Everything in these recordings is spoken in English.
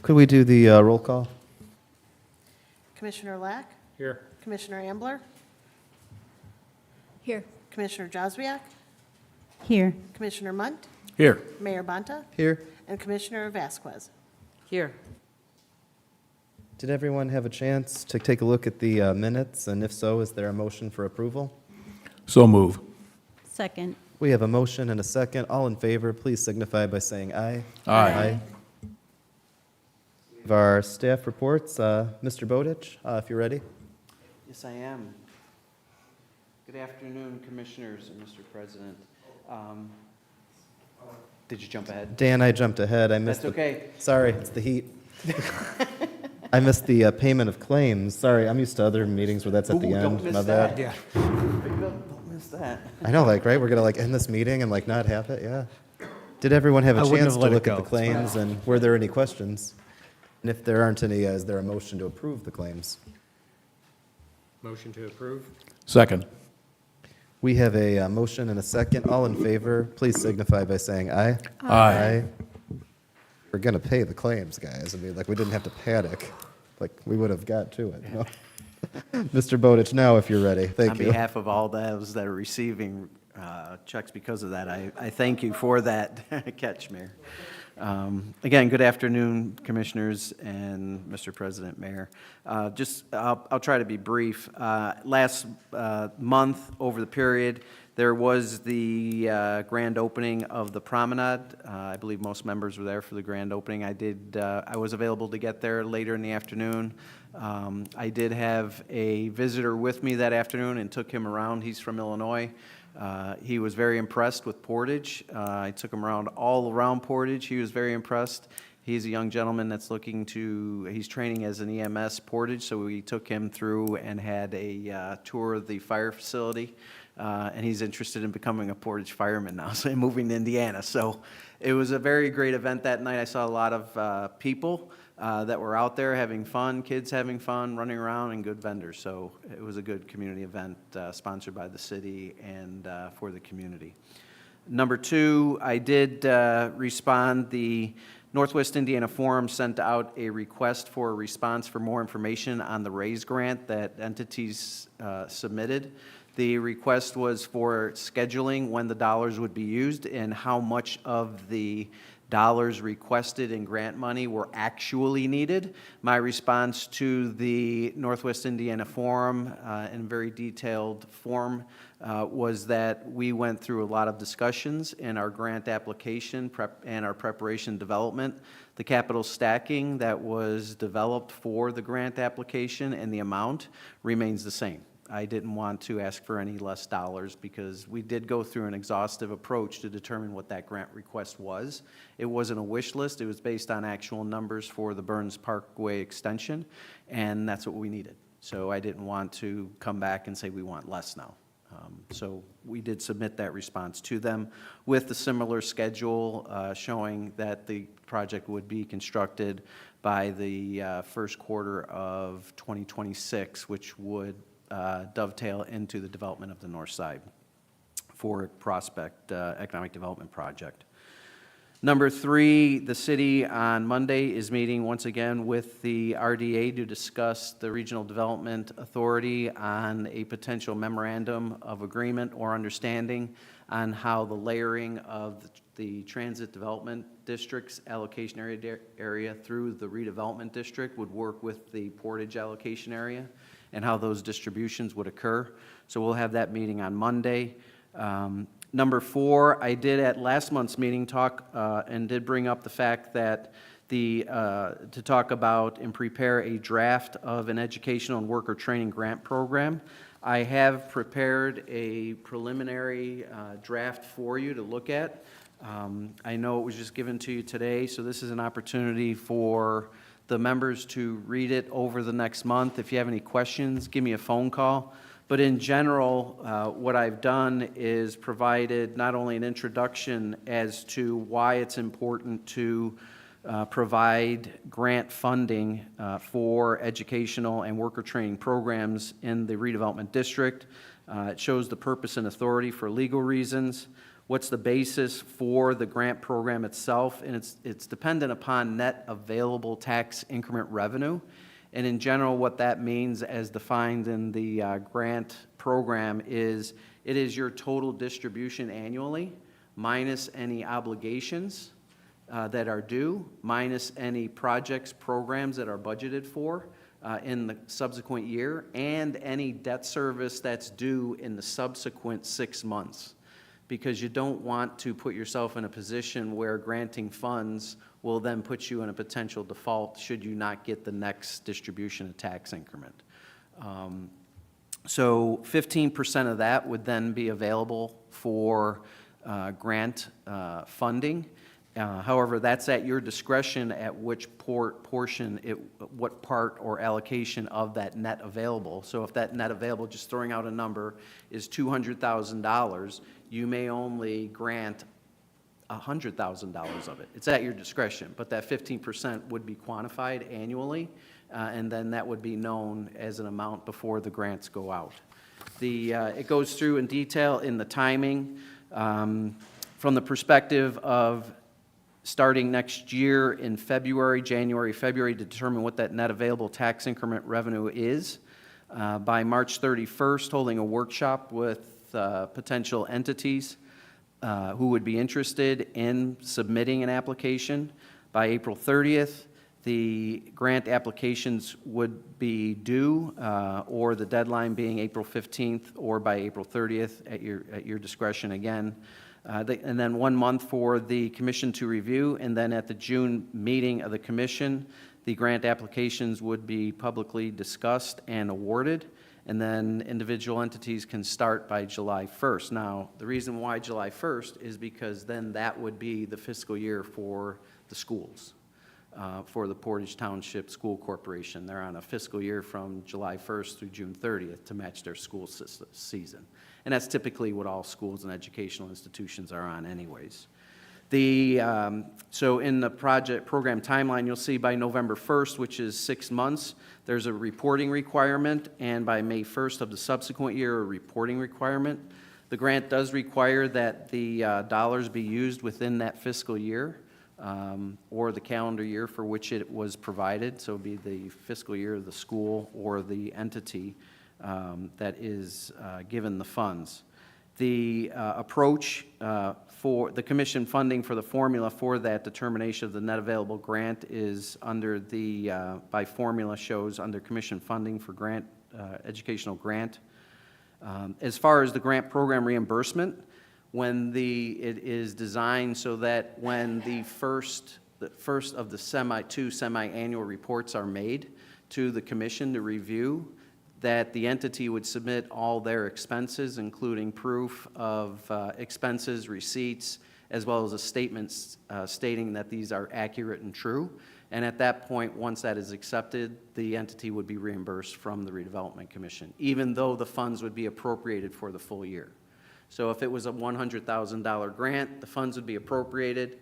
Could we do the roll call? Commissioner Lack, Here. Commissioner Ambler, Here. Commissioner Joswiak, Here. Commissioner Munt, Here. Mayor Bonta, Here. and Commissioner Vasquez. Here. Did everyone have a chance to take a look at the minutes? And if so, is there a motion for approval? So move. Second. We have a motion and a second. All in favor, please signify by saying aye. Aye. We have our staff reports. Mr. Bowditch, if you're ready. Yes, I am. Good afternoon, Commissioners and Mr. President. Did you jump ahead? Dan, I jumped ahead. I missed That's okay. Sorry, it's the heat. I missed the payment of claims. Sorry, I'm used to other meetings where that's at the Ooh, end. don't miss My that. bad. Yeah. Don't miss that. I know, like, we're gonna end this meeting and not have it, yeah. Did everyone have a I wouldn't chance have to let it look at go. the claims, and were there any questions? And if there aren't any, is there a motion to approve the claims? Motion to approve. Second. We have a motion and a second. All in favor, please signify by saying aye. Aye. We're gonna pay the claims, guys. I mean, we didn't have to panic. We would have got to it, no? Mr. Bowditch, now if you're ready. Thank On you. behalf of all those that are receiving checks because of that, I thank you for that catch, Mayor. Again, good afternoon, Commissioners and Mr. President, Mayor. I'll try to be brief. Last month, over the period, there was the grand opening of the promenade. I believe most members were there for the grand opening. I was available to get there later in the afternoon. I did have a visitor with me that afternoon and took him around. He's from Illinois. He was very impressed with Portage. I took him around all around Portage. He was very impressed. He's a young gentleman that's he's training as an EMS Portage, so we took him through and had a tour of the fire facility. And he's interested in becoming a Portage fireman now, so moving to Indiana. So it was a very great event that night. I saw a lot of people that were out there having fun, kids having fun, running around, and good vendors. So it was a good community event sponsored by the city and for the community. Number two, I did respond. The Northwest Indiana Forum sent out a request for a response for more information on the RAISE grant that entities submitted. The request was for scheduling when the dollars would be used and how much of the dollars requested in grant money were actually needed. My response to the Northwest Indiana Forum in very detailed form was that we went through a lot of discussions in our grant application and our preparation development. The capital stacking that was developed for the grant application and the amount remains the same. I didn't want to ask for any less dollars because we did go through an exhaustive approach to determine what that grant request was. It wasn't a wish list. It was based on actual numbers for the Burns Parkway extension, and that's what we needed. So I didn't want to come back and say we want less now. So we did submit that response to them with a similar schedule showing that the project would be constructed by the first quarter of 2026, which would dovetail into the development of the north side for Prospect Economic Development Project. Number three, the city on Monday is meeting once again with the RDA to discuss the Regional Development Authority on a potential memorandum of agreement or understanding on how the layering of the Transit Development District's allocation area through the redevelopment district would work with the Portage allocation area and how those distributions would occur. So we'll have that meeting on Monday. Number four, I did at last month's meeting talk and did bring up the fact that to talk about and prepare a draft of an educational and worker training grant program. I have prepared a preliminary draft for you to look at. I know it was just given to you today, so this is an opportunity for the members to read it over the next month. If you have any questions, give me a phone call. But in general, what I've done is provided not only an introduction as to why it's important to provide grant funding for educational and worker training programs in the redevelopment district, It shows the purpose and authority for legal reasons, what's the basis for the grant program itself, and it's dependent upon net available tax increment revenue. And in general, what that means, as defined in the grant program, is it is your total distribution annually, minus any obligations that are due, minus any projects, programs that are budgeted for in the subsequent year, and any debt service that's due in the subsequent 6 months. Because you don't want to put yourself in a position where granting funds will then put you in a potential default should you not get the next distribution of tax increment. So 15% of that would then be available for grant funding. However, that's at your discretion at which portion, what part or allocation of that net available. So if that net available, just throwing out a number, is $200,000, you may only grant $100,000 of it. It's at your discretion, but that 15% would be quantified annually, and then that would be known as an amount before the grants go out. It goes through in detail in the timing from the perspective of starting next year in January, February, to determine what that net available tax increment revenue is. By March 31st, holding a workshop with potential entities who would be interested in submitting an application. By April 30th, the grant applications would be due, or the deadline being April 15th, or by April 30th at your discretion again. And then 1 month for the commission to review, and then at the June meeting of the commission, the grant applications would be publicly discussed and awarded, and then individual entities can start by July 1st. Now, the reason why July 1st is because then that would be the fiscal year for the schools, for the Portage Township School Corporation. They're on a fiscal year from July 1st through June 30th to match their school season. And that's typically what all schools and educational institutions are on anyways. So in the program timeline, you'll see by November 1st, which is 6 months, there's a reporting requirement, and by May 1st of the subsequent year, a reporting requirement. The grant does require that the dollars be used within that fiscal year or the calendar year for which it was provided, so it would be the fiscal year of the school or the entity that is given the funds. The approach for the commission funding for the formula for that determination of the net available grant is under by formula shows under commission funding for grant, educational grant. As far as the grant program reimbursement, when it is designed so that when the first of the two semi-annual reports are made to the commission to review, that the entity would submit all their expenses, including proof of expenses, receipts, as well as a statement stating that these are accurate and true. And at that point, once that is accepted, the entity would be reimbursed from the Redevelopment Commission, even though the funds would be appropriated for the full year. So if it was a $100,000 grant, the funds would be appropriated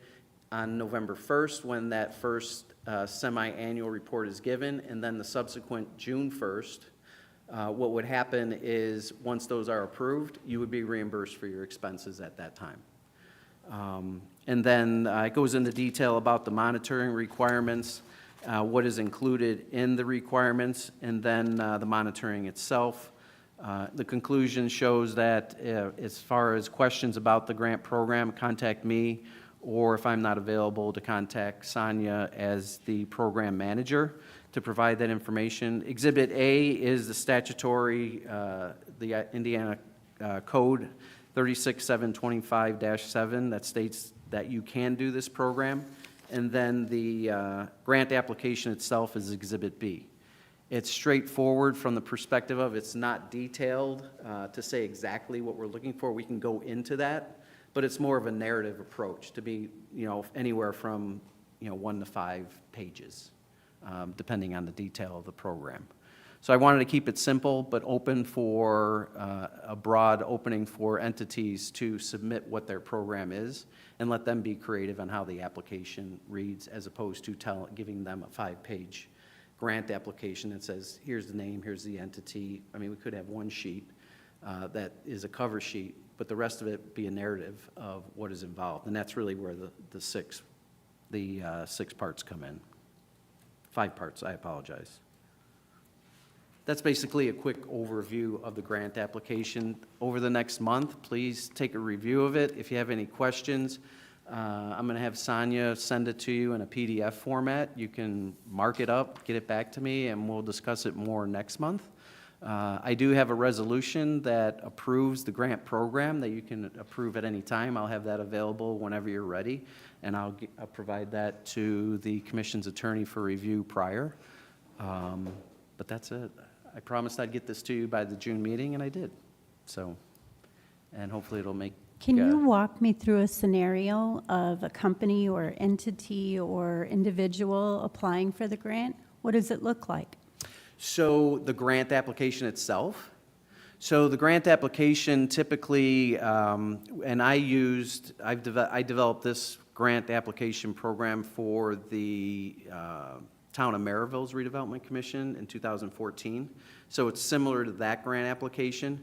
on November 1st when that first semi-annual report is given, and then the subsequent June 1st, what would happen is once those are approved, you would be reimbursed for your expenses at that time. And then it goes into detail about the monitoring requirements, what is included in the requirements, and then the monitoring itself. The conclusion shows that as far as questions about the grant program, contact me, or if I'm not available, to contact Sonia as the program manager to provide that information. Exhibit A is the statutory, the Indiana Code 36725-7 that states that you can do this program. And then the grant application itself is Exhibit B. It's straightforward from the perspective of it's not detailed to say exactly what we're looking for. We can go into that, but it's more of a narrative approach to be, anywhere from, 1 to 5 pages. Depending on the detail of the program. So I wanted to keep it simple, but open for a broad opening for entities to submit what their program is and let them be creative on how the application reads, as opposed to giving them a 5-page grant application that says, here's the name, here's the entity. I mean, we could have one sheet, that is a cover sheet, but the rest of it be a narrative of what is involved. And that's really where the six parts come in. 5 parts, I apologize. That's basically a quick overview of the grant application. Over the next month, please take a review of it. If you have any questions, I'm going to have Sonia send it to you in a PDF format. You can mark it up, get it back to me, and we'll discuss it more next month. I do have a resolution that approves the grant program that you can approve at any time. I'll have that available whenever you're ready, and I'll provide that to the commission's attorney for review prior. But that's it. I promised I'd get this to you by the June meeting, and I did. So, and hopefully it'll make. Can you walk me through a scenario of a company or entity or individual applying for the grant? What does it look like? So the grant application itself. So the grant application typically, and I developed this grant application program for the Town of Maryville's Redevelopment Commission in 2014. So it's similar to that grant application.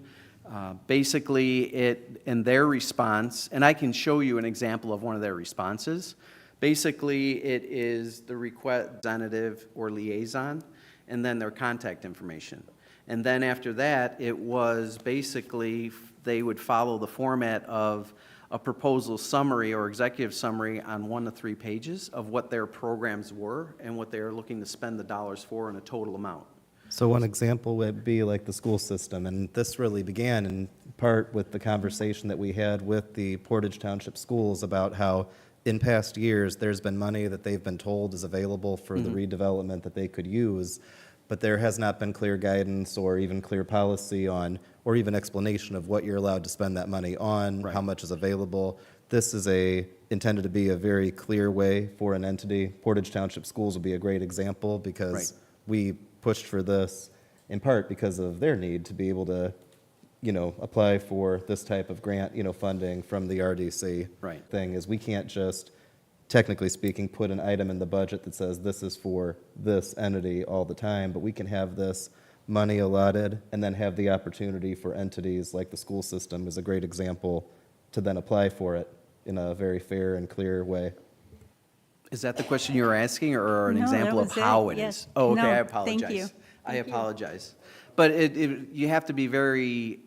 Basically, in their response, and I can show you an example of one of their responses. Basically, it is the representative or liaison, and then their contact information. And then after that, it was basically, they would follow the format of a proposal summary or executive summary on 1 to 3 pages of what their programs were and what they are looking to spend the dollars for in a total amount. So one example would be like the school system, and this really began in part with the conversation that we had with the Portage Township Schools about how in past years there's been money that they've been told is available for the redevelopment that they could use, but there has not been clear guidance or even clear policy on, or even explanation of what you're allowed to spend that money on, Right. how much is available. This is intended to be a very clear way for an entity. Portage Township Schools would be a great example because Right. we pushed for this in part because of their need to be able to, apply for this type of grant, funding from the RDC. Right. Thing is we can't just, technically speaking, put an item in the budget that says this is for this entity all the time, but we can have this money allotted and then have the opportunity for entities like the school system is a great example to then apply for it in a very fair and clear way. Is that the question you were asking, or an No, that example of was it, how it yes. is? Oh, okay, No, I thank apologize. you. I apologize. But you have to be very,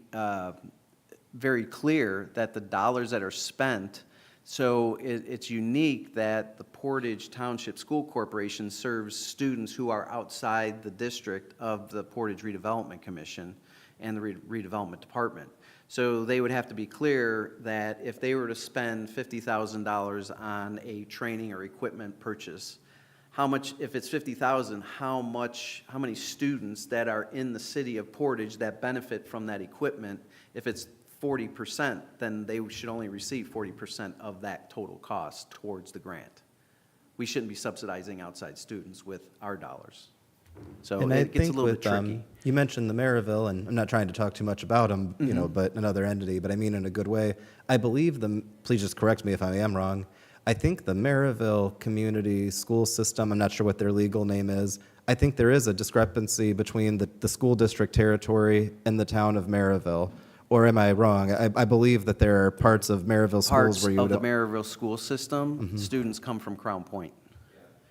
very clear that the dollars that are spent, so it's unique that the Portage Township School Corporation serves students who are outside the district of the Portage Redevelopment Commission and the Redevelopment Department. So they would have to be clear that if they were to spend $50,000 on a training or equipment purchase, how much, if it's $50,000, how many students that are in the city of Portage that benefit from that equipment? If it's 40%, then they should only receive 40% of that total cost towards the grant. We shouldn't be subsidizing outside students with our dollars. So And I it gets a think little with, bit tricky. you mentioned the Maryville, and I'm not trying to talk too much about them, but another entity, but I mean in a good way. I believe please just correct me if I am wrong, I think the Maryville Community School System, I'm not sure what their legal name is, I think there is a discrepancy between the school district territory and the town of Maryville. Or am I wrong? I believe that there are parts of Maryville schools Parts where you of would, the Maryville school system, students come from Crown Point.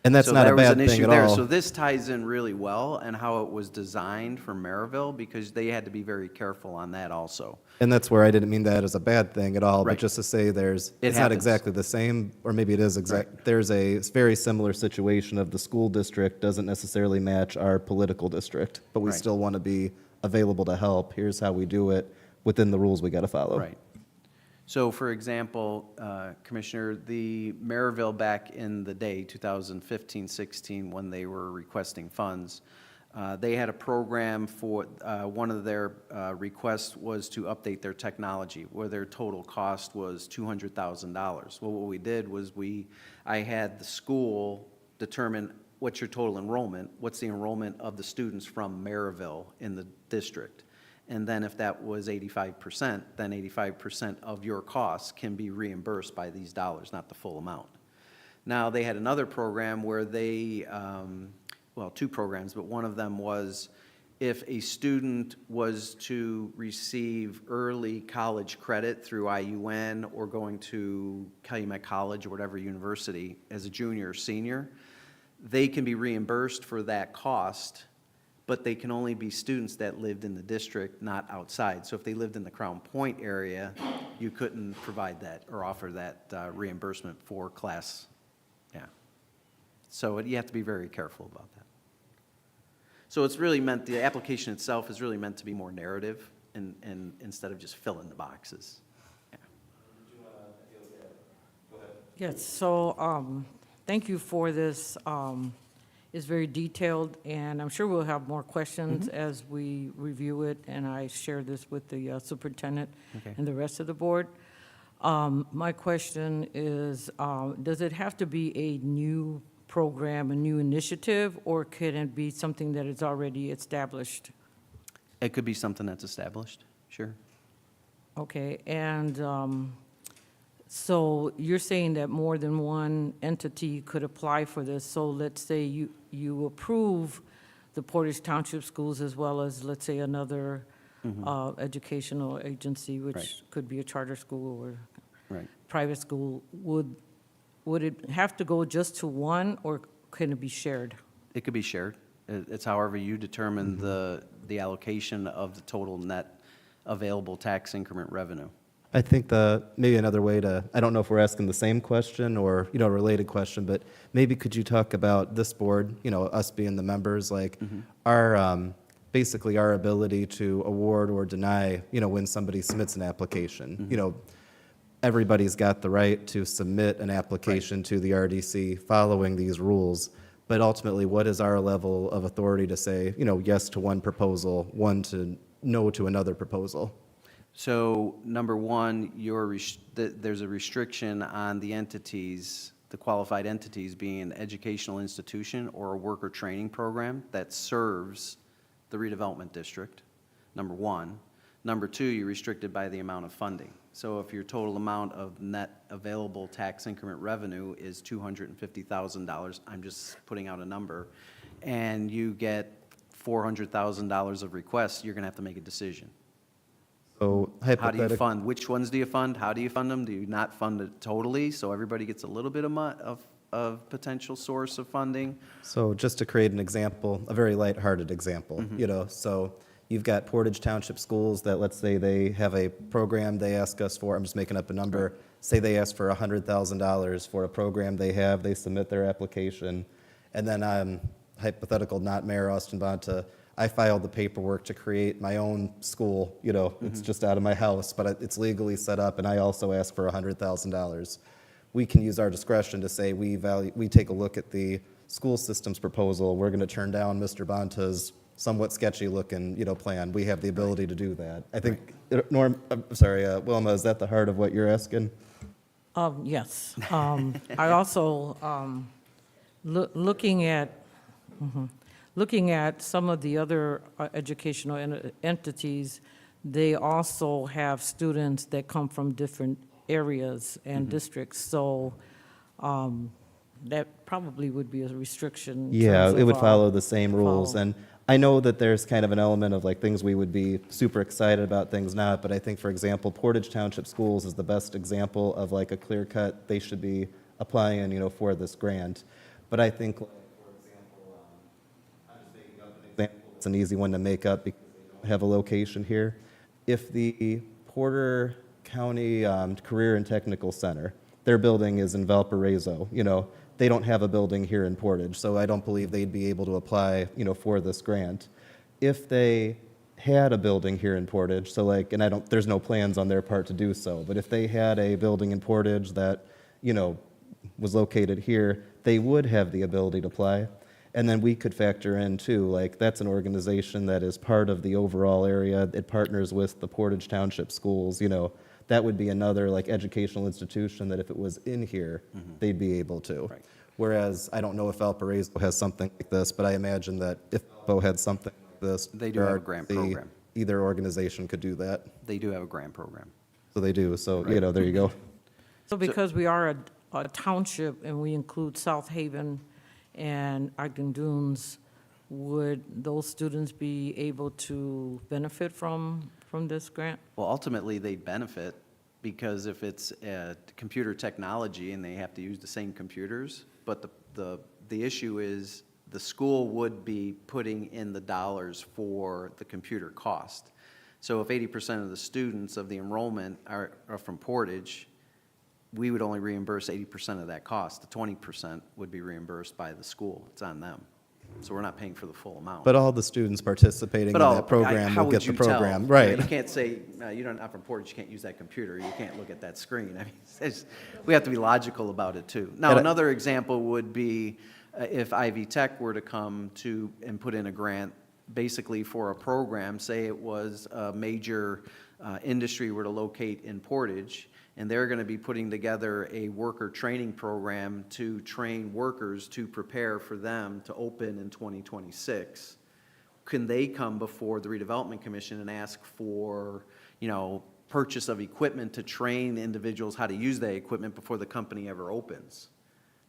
and that's So not a there was bad an thing issue at there. all. So this ties in really well and how it was designed for Maryville, because they had to be very careful on that also. And that's where I didn't mean that as a bad thing at all, but Right. just to say It it's not happens. exactly the same, or maybe it is exact. There's a very similar situation of the school district doesn't necessarily match our political district, but we Right. still want to be available to help. Here's how we do it within the rules we got to follow. Right. So for example, Commissioner, the Maryville back in the day, 2015-16, when they were requesting funds, they had a program for, one of their requests was to update their technology, where their total cost was $200,000. Well, what we did was I had the school determine what's your total enrollment, what's the enrollment of the students from Maryville in the district. And then if that was 85%, then 85% of your costs can be reimbursed by these dollars, not the full amount. Now, they had another program where they, well, 2 programs, but one of them was if a student was to receive early college credit through IUN or going to Calumet College or whatever university as a junior or senior, they can be reimbursed for that cost, but they can only be students that lived in the district, not outside. So if they lived in the Crown Point area, you couldn't provide that or offer that reimbursement for class. Yeah. So you have to be very careful about that. So it's really meant, the application itself is really meant to be more narrative and instead of just fill in the boxes. Yeah. Yes, so thank you for this. It's very detailed, and I'm sure we'll have more questions as we review it, and I share this with the superintendent Okay. and the rest of the board. My question is, does it have to be a new program, a new initiative, or can it be something that is already established? It could be something that's established, sure. Okay, and so you're saying that more than one entity could apply for this. So let's say you approve the Portage Township Schools as well as, let's say, another educational agency, which Right. could be a charter school or Right. private school. Would it have to go just to one, or can it be shared? It could be shared. It's however you determine the allocation of the total net available tax increment revenue. I think maybe another way to, I don't know if we're asking the same question or, a related question, but maybe could you talk about this board, us being the members, like our, basically our ability to award or deny, when somebody submits an application. Everybody's got the right to submit an application to the RDC following these rules, but ultimately, what is our level of authority to say, yes to one proposal, no to another proposal? So number one, there's a restriction on the entities, the qualified entities being an educational institution or a worker training program that serves the redevelopment district, number one. Number two, you're restricted by the amount of funding. So if your total amount of net available tax increment revenue is $250,000, I'm just putting out a number, and you get $400,000 of requests, you're going to have to make a decision. So How do you hypothetically, fund? Which ones do you fund? How do you fund them? Do you not fund it totally, so everybody gets a little bit of potential source of funding? so just to create an example, a very lighthearted example, so you've got Portage Township Schools that, let's say they have a program they ask us for, I'm just making up a number, say they ask for $100,000 for a program they have, they submit their application, and then I'm hypothetical, not Mayor Austin Bonta, I filed the paperwork to create my own school, it's just out of my house, but it's legally set up, and I also ask for $100,000. We can use our discretion to say we take a look at the school system's proposal, we're gonna turn down Mr. Bonta's somewhat sketchy looking, plan. We have the ability to do that. I think, Wilma, is that the heart of what you're asking? Yes. I also, looking at some of the other educational entities, they also have students that come from different areas and districts, so that probably would be a restriction. in Yeah, terms it of, would follow the same rules, follow. and I know that there's kind of an element of like things we would be super excited about, things not, but I think, for example, Portage Township Schools is the best example of like a clear cut, they should be applying, for this grant. But I think, like, for example, I'm just making up an example, it's an easy one to make up because they don't have a location here. If the Porter County Career and Technical Center, their building is in Valparaiso, they don't have a building here in Portage, so I don't believe they'd be able to apply, for this grant. If they had a building here in Portage, so like, and there's no plans on their part to do so, but if they had a building in Portage that, was located here, they would have the ability to apply. And then we could factor in too, like, that's an organization that is part of the overall area, it partners with the Portage Township Schools, that would be another like educational institution that if it was in here, they'd be able to. Right. Whereas I don't know if Valparaiso has something like this, but I imagine that if Valpo had something like this, They do have a grant program. Either organization could do that. They do have a grant program. So they do. So, there you go. So because we are a township and we include South Haven and Ogden Dunes, would those students be able to benefit from this grant? Well, ultimately, they benefit because if it's computer technology and they have to use the same computers, but the issue is the school would be putting in the dollars for the computer cost. So if 80% of the students of the enrollment are from Portage, we would only reimburse 80% of that cost. The 20% would be reimbursed by the school. It's on them. So we're not paying for the full amount. But all the students participating in But all- that program how will get would the you tell? program, You know, right? You can't say, you're not from Portage, you can't use that computer, you can't look at that screen. I mean, we have to be logical about it, too. Now, And another example would be if Ivy Tech were to come to and put in a grant, basically for a program, say it was a major industry were to locate in Portage, and they're going to be putting together a worker training program to train workers to prepare for them to open in 2026. Can they come before the Redevelopment Commission and ask for, purchase of equipment to train individuals how to use that equipment before the company ever opens?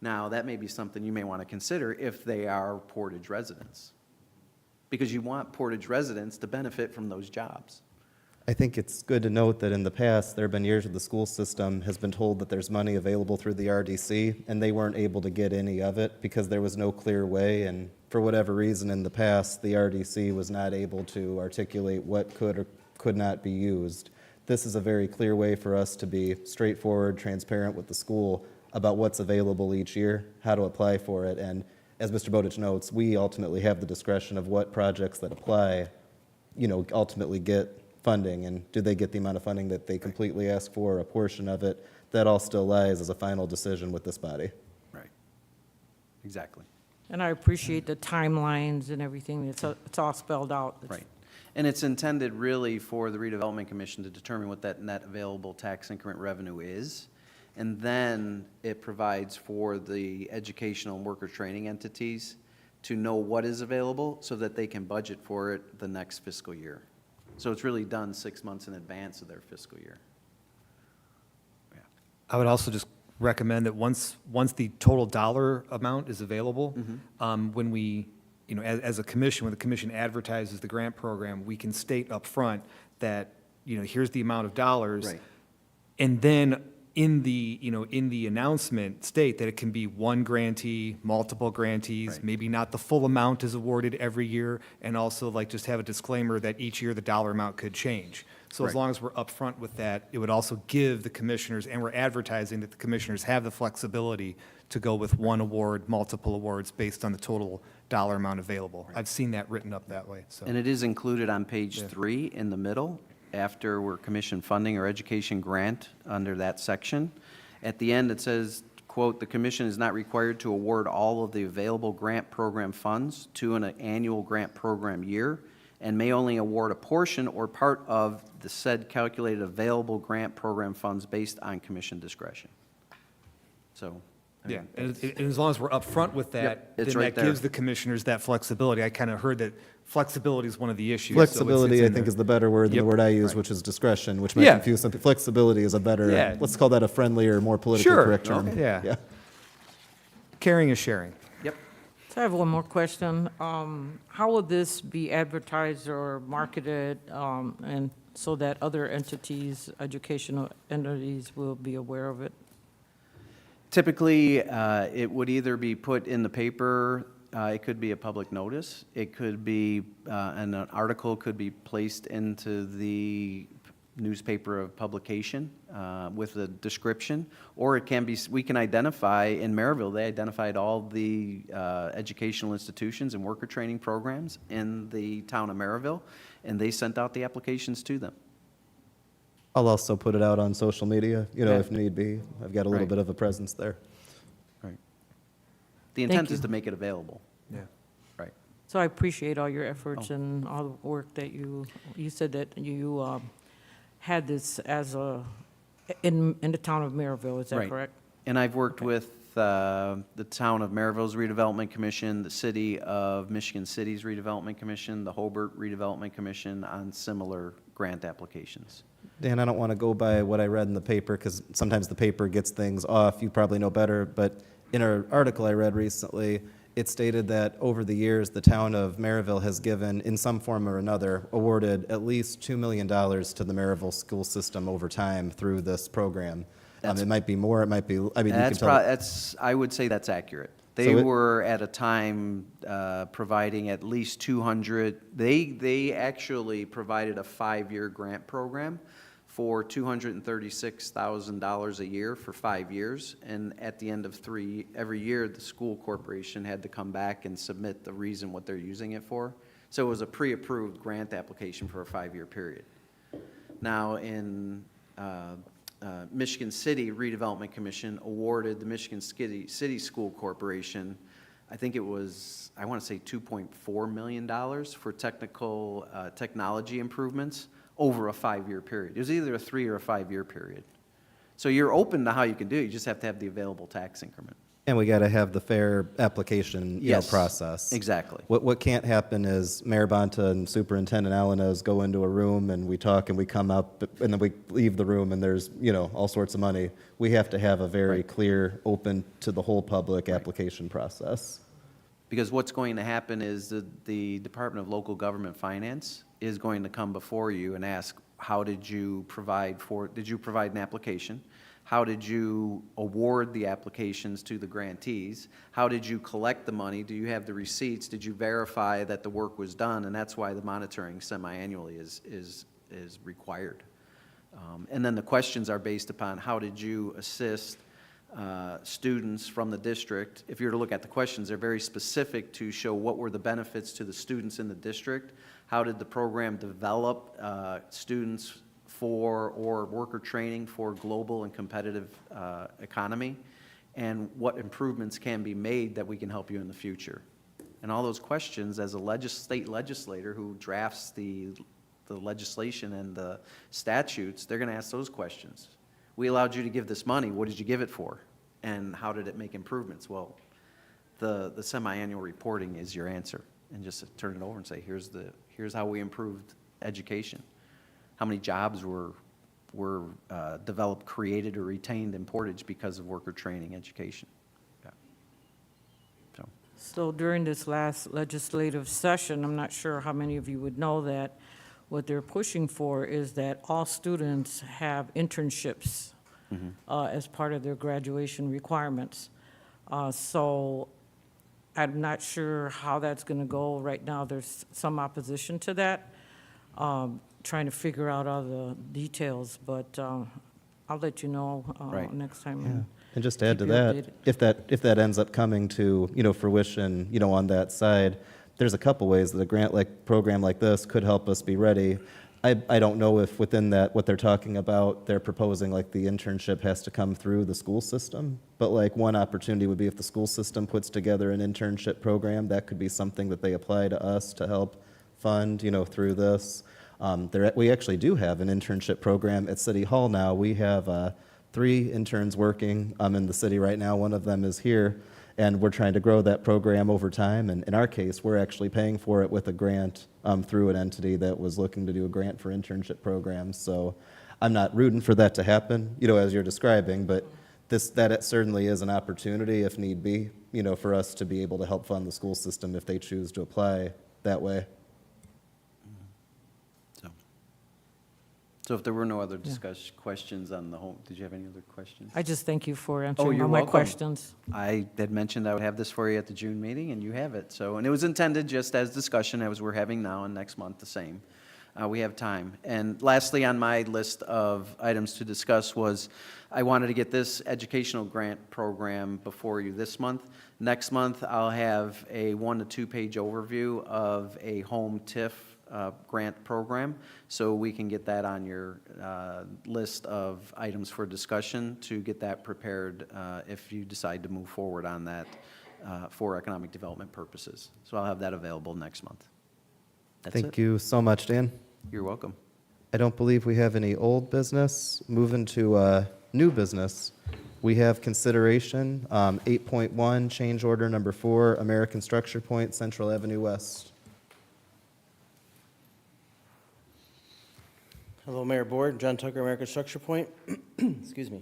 Now, that may be something you may want to consider if they are Portage residents, because you want Portage residents to benefit from those jobs. I think it's good to note that in the past, there have been years where the school system has been told that there's money available through the RDC, and they weren't able to get any of it because there was no clear way, and for whatever reason in the past, the RDC was not able to articulate what could or could not be used. This is a very clear way for us to be straightforward, transparent with the school about what's available each year, how to apply for it, and as Mr. Bowditch notes, we ultimately have the discretion of what projects that apply, ultimately get funding, and do they get the amount of funding that they completely ask for, a portion of it? That all still lies as a final decision with this body. Right. Exactly. And I appreciate the timelines and everything. It's all spelled out. Right. And it's intended really for the Redevelopment Commission to determine what that net available tax increment revenue is. And then it provides for the educational and worker training entities to know what is available so that they can budget for it the next fiscal year. So it's really done 6 months in advance of their fiscal year. I would also just recommend that once the total dollar amount is available, when we, as a commission, when the commission advertises the grant program, we can state up front that, here's the amount of dollars. Right. And then in the announcement, state that it can be one grantee, multiple grantees, Right. maybe not the full amount is awarded every year, and also just have a disclaimer that each year the dollar amount could change. So as Right. long as we're upfront with that, it would also give the commissioners, and we're advertising that the commissioners have the flexibility to go with one award, multiple awards, based on the total dollar amount available. I've seen that written up that way, so. And it is included on page 3 in the middle, after we're commission funding or education grant under that section. At the end, it says, quote, "The commission is not required to award all of the available grant program funds to an annual grant program year, and may only award a portion or part of the said calculated available grant program funds based on commission discretion." So, I Yeah, mean, and as long as we're upfront with that, Yep, then it's right that there. gives the commissioners that flexibility. I kind of heard that flexibility is one of the issues. so Flexibility, I in think, there. is the better word than the Yep. word I use, Right. which is discretion, which might Yeah. confuse some. Flexibility is a better, Yeah. let's call that a friendlier, more politically Sure. correct term. Okay. Yeah. Caring is sharing. yep. So I have one more question. How will this be advertised or marketed, and so that other entities, educational entities will be aware of it? Typically, it would either be put in the paper, it could be a public notice, it could be, and an article could be placed into the newspaper of publication with a description, or it can be, we can identify, in Maryville, they identified all the educational institutions and worker training programs in the town of Maryville, and they sent out the applications to them. I'll also put it out on social media, Yeah. if need be. I've got a little Right. bit of a presence there. Right. The intent is you. to make it available. Yeah. Right. So I appreciate all your efforts and all the work that you said that you had this as in the town of Maryville, is that Right. correct? And I've worked with the town of Maryville's Redevelopment Commission, the city of Michigan City's Redevelopment Commission, the Hobart Redevelopment Commission on similar grant applications. Dan, I don't want to go by what I read in the paper, because sometimes the paper gets things off. You probably know better, but in an article I read recently, it stated that over the years, the town of Maryville has given, in some form or another, awarded at least $2 million to the Maryville school system over time through this program. It might be more, it might be, I mean, you can tell. I would say that's accurate. So They it- were at a time providing at least 200, they actually provided a 5-year grant program for $236,000 a year for 5 years. And at the end of every year, the school corporation had to come back and submit the reason what they're using it for. So it was a pre-approved grant application for a 5-year period. Now, in Michigan City, Redevelopment Commission awarded the Michigan City School Corporation, I think it was, I want to say $2.4 million for technology improvements over a 5-year period. It was either a 3 or a 5-year period. So you're open to how you can do it, you just have to have the available tax increment. And we got to have the fair application, Yes, process. exactly. What can't happen is Mayor Bonta and Superintendent Alanes go into a room and we talk and we come up and then we leave the room and there's, all sorts of money. We have to have a very clear, open to the whole public application process. Because what's going to happen is the Department of Local Government Finance is going to come before you and ask, did you provide an application? How did you award the applications to the grantees? How did you collect the money? Do you have the receipts? Did you verify that the work was done? And that's why the monitoring semi-annually is required. And then the questions are based upon how did you assist students from the district. If you were to look at the questions, they're very specific to show what were the benefits to the students in the district. How did the program develop students or worker training for global and competitive economy, and what improvements can be made that we can help you in the future. And all those questions, as a state legislator who drafts the legislation and the statutes, they're going to ask those questions. We allowed you to give this money, what did you give it for? And how did it make improvements? Well, the semi-annual reporting is your answer. And just turn it over and say, here's how we improved education. How many jobs were developed, created, or retained in Portage because of worker training education? Yeah. So during this last legislative session, I'm not sure how many of you would know that what they're pushing for is that all students have internships as part of their graduation requirements. So I'm not sure how that's going to go. Right now, there's some opposition to that, trying to figure out all the details, but I'll let you know Right. next time. Yeah. And just to add to Keep you that, updated. if that ends up coming to, fruition, on that side, there's a couple ways that a program like this could help us be ready. I don't know if within that, what they're talking about, they're proposing the internship has to come through the school system. But one opportunity would be if the school system puts together an internship program, that could be something that they apply to us to help fund, through this. We actually do have an internship program at City Hall now. We have 3 interns working in the city right now. One of them is here, and we're trying to grow that program over time. And in our case, we're actually paying for it with a grant through an entity that was looking to do a grant for internship programs. So I'm not rooting for that to happen, as you're describing, but that certainly is an opportunity, if need be, for us to be able to help fund the school system if they choose to apply that way. So if there were no other questions on the home, did you have any other questions? I just thank you for Oh, answering you're all my welcome. questions. I had mentioned I would have this for you at the June meeting, and you have it. And it was intended just as discussion, as we're having now, and next month the same. We have time. And lastly, on my list of items to discuss was, I wanted to get this educational grant program before you this month. Next month, I'll have a 1 to 2 page overview of a home TIF grant program, so we can get that on your list of items for discussion to get that prepared if you decide to move forward on that for economic development purposes. So I'll have that available next month. That's Thank it. you so much, Dan. You're welcome. I don't believe we have any old business. Moving to new business, we have consideration 8.1, change order number 4, American Structure Point, Central Avenue West. Hello, Mayor Board, John Tucker, American Structure Point. Excuse me.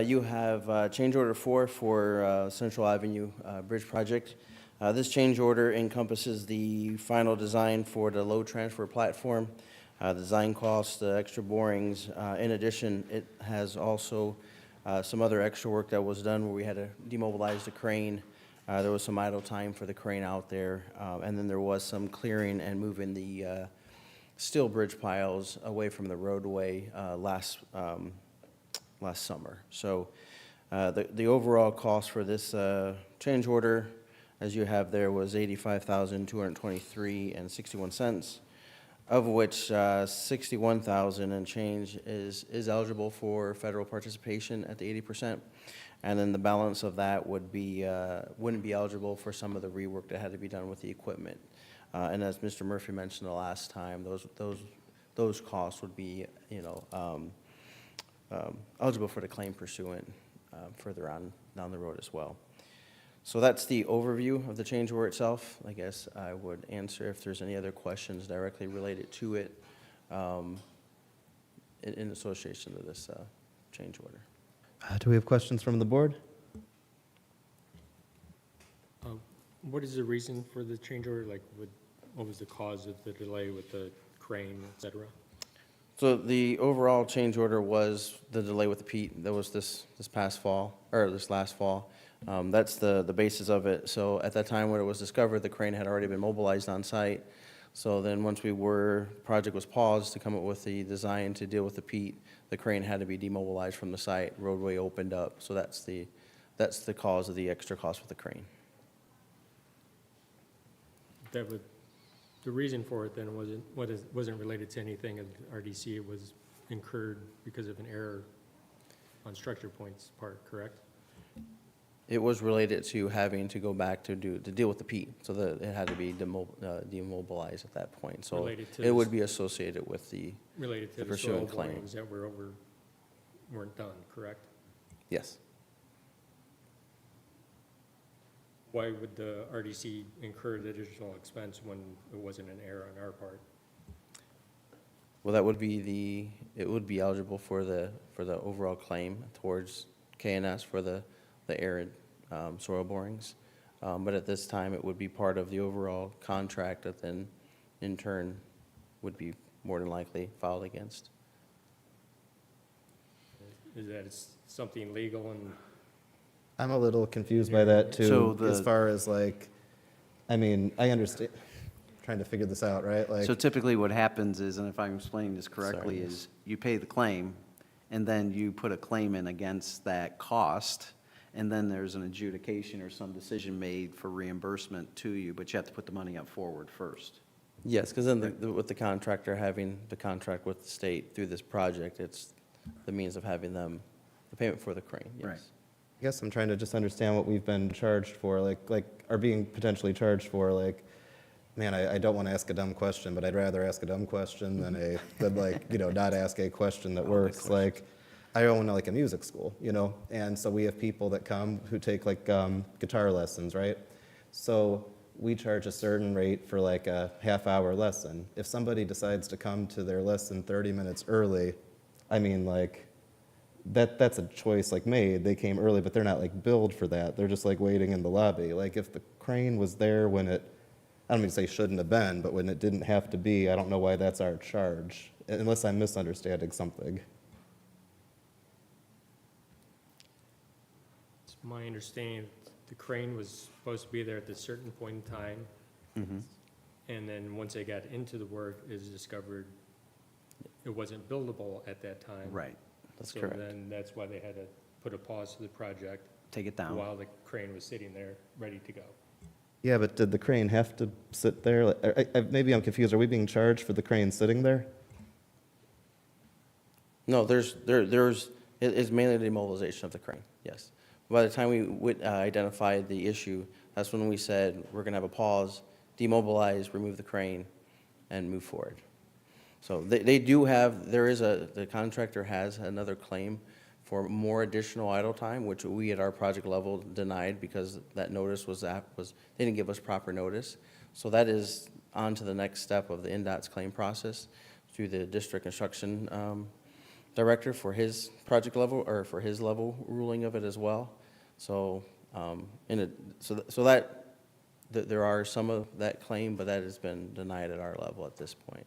You have change order 4 for Central Avenue Bridge Project. This change order encompasses the final design for the load transfer platform, design costs, the extra borings. In addition, it has also some other extra work that was done where we had to demobilize the crane. There was some idle time for the crane out there, and then there was some clearing and moving the steel bridge piles away from the roadway last summer. So the overall cost for this change order, as you have there, was $85,223.61, of which 61,000 and change is eligible for federal participation at the 80%, and then the balance of that would be wouldn't be eligible for some of the rework that had to be done with the equipment. And as Mr. Murphy mentioned the last time, those costs would be, eligible for the claim pursuant further on down the road as well. So that's the overview of the change order itself. I guess I would answer if there's any other questions directly related to it in association to this change order. Do we have questions from the board? What is the reason for the change order? Like, what was the cause of the delay with the crane, et cetera? So the overall change order was the delay with the peat that was this past fall, or this last fall. That's the basis of it. So at that time when it was discovered, the crane had already been mobilized on site. So then once project was paused to come up with the design to deal with the peat, the crane had to be demobilized from the site, roadway opened up. So that's the cause of the extra cost with the crane. The reason for it then wasn't related to anything of RDC. It was incurred because of an error on Structure Point's part, correct? It was related to having to go back to deal with the peat, so that it had to be demobilized at that point. So Related to it would be associated with Related to the the soil pursuant claim. borings that weren't done, correct? Yes. Why would the RDC incur the additional expense when it wasn't an error on our part? Well, it would be eligible for the overall claim towards KNS for the arid soil borings. But at this time, it would be part of the overall contract that then in turn would be more than likely filed against. Is that something legal and I'm a little confused by that So too, as far as like, I mean, I understand, trying to figure this out, right? Like, So typically what happens is, and if I'm explaining this correctly, Sorry. is you pay the claim, and then you put a claim in against that cost, and then there's an adjudication or some decision made for reimbursement to you, but you have to put the money up forward first. Yes, because then with the contractor having the contract with the state through this project, it's the means of having them, the payment for the crane, yes. Right. I guess I'm trying to just understand what we've been charged for, like are being potentially charged for, like, man, I don't want to ask a dumb question, but I'd rather ask a dumb question than not ask a question that works. Like, I own like a music school, and so we have people that come who take like guitar lessons, right? So we charge a certain rate for like a half-hour lesson. If somebody decides to come to their lesson 30 minutes early, I mean, like, that's a choice like made. They came early, but they're not like billed for that. They're just like waiting in the lobby. Like if the crane was there when it, I don't mean to say shouldn't have been, but when it didn't have to be, I don't know why that's our charge, unless I'm misunderstanding something. it's my understanding the crane was supposed to be there at a certain point in time, and then once they got into the work, it was discovered it wasn't buildable at that time. Right. That's So correct. then that's why they had to put a pause to the project Take it down. while the crane was sitting there, ready to go. Yeah, but did the crane have to sit there? Maybe I'm confused. Are we being charged for the crane sitting there? No, it's mainly the immobilization of the crane, yes. By the time we identified the issue, that's when we said, we're going to have a pause, demobilize, remove the crane, and move forward. So they do have, the contractor has another claim for more additional idle time, which we at our project level denied because that notice they didn't give us proper notice. So that is on to the next step of the NDOT's claim process through the district construction director for his project level, or for his level ruling of it as well. So, there are some of that claim, but that has been denied at our level at this point.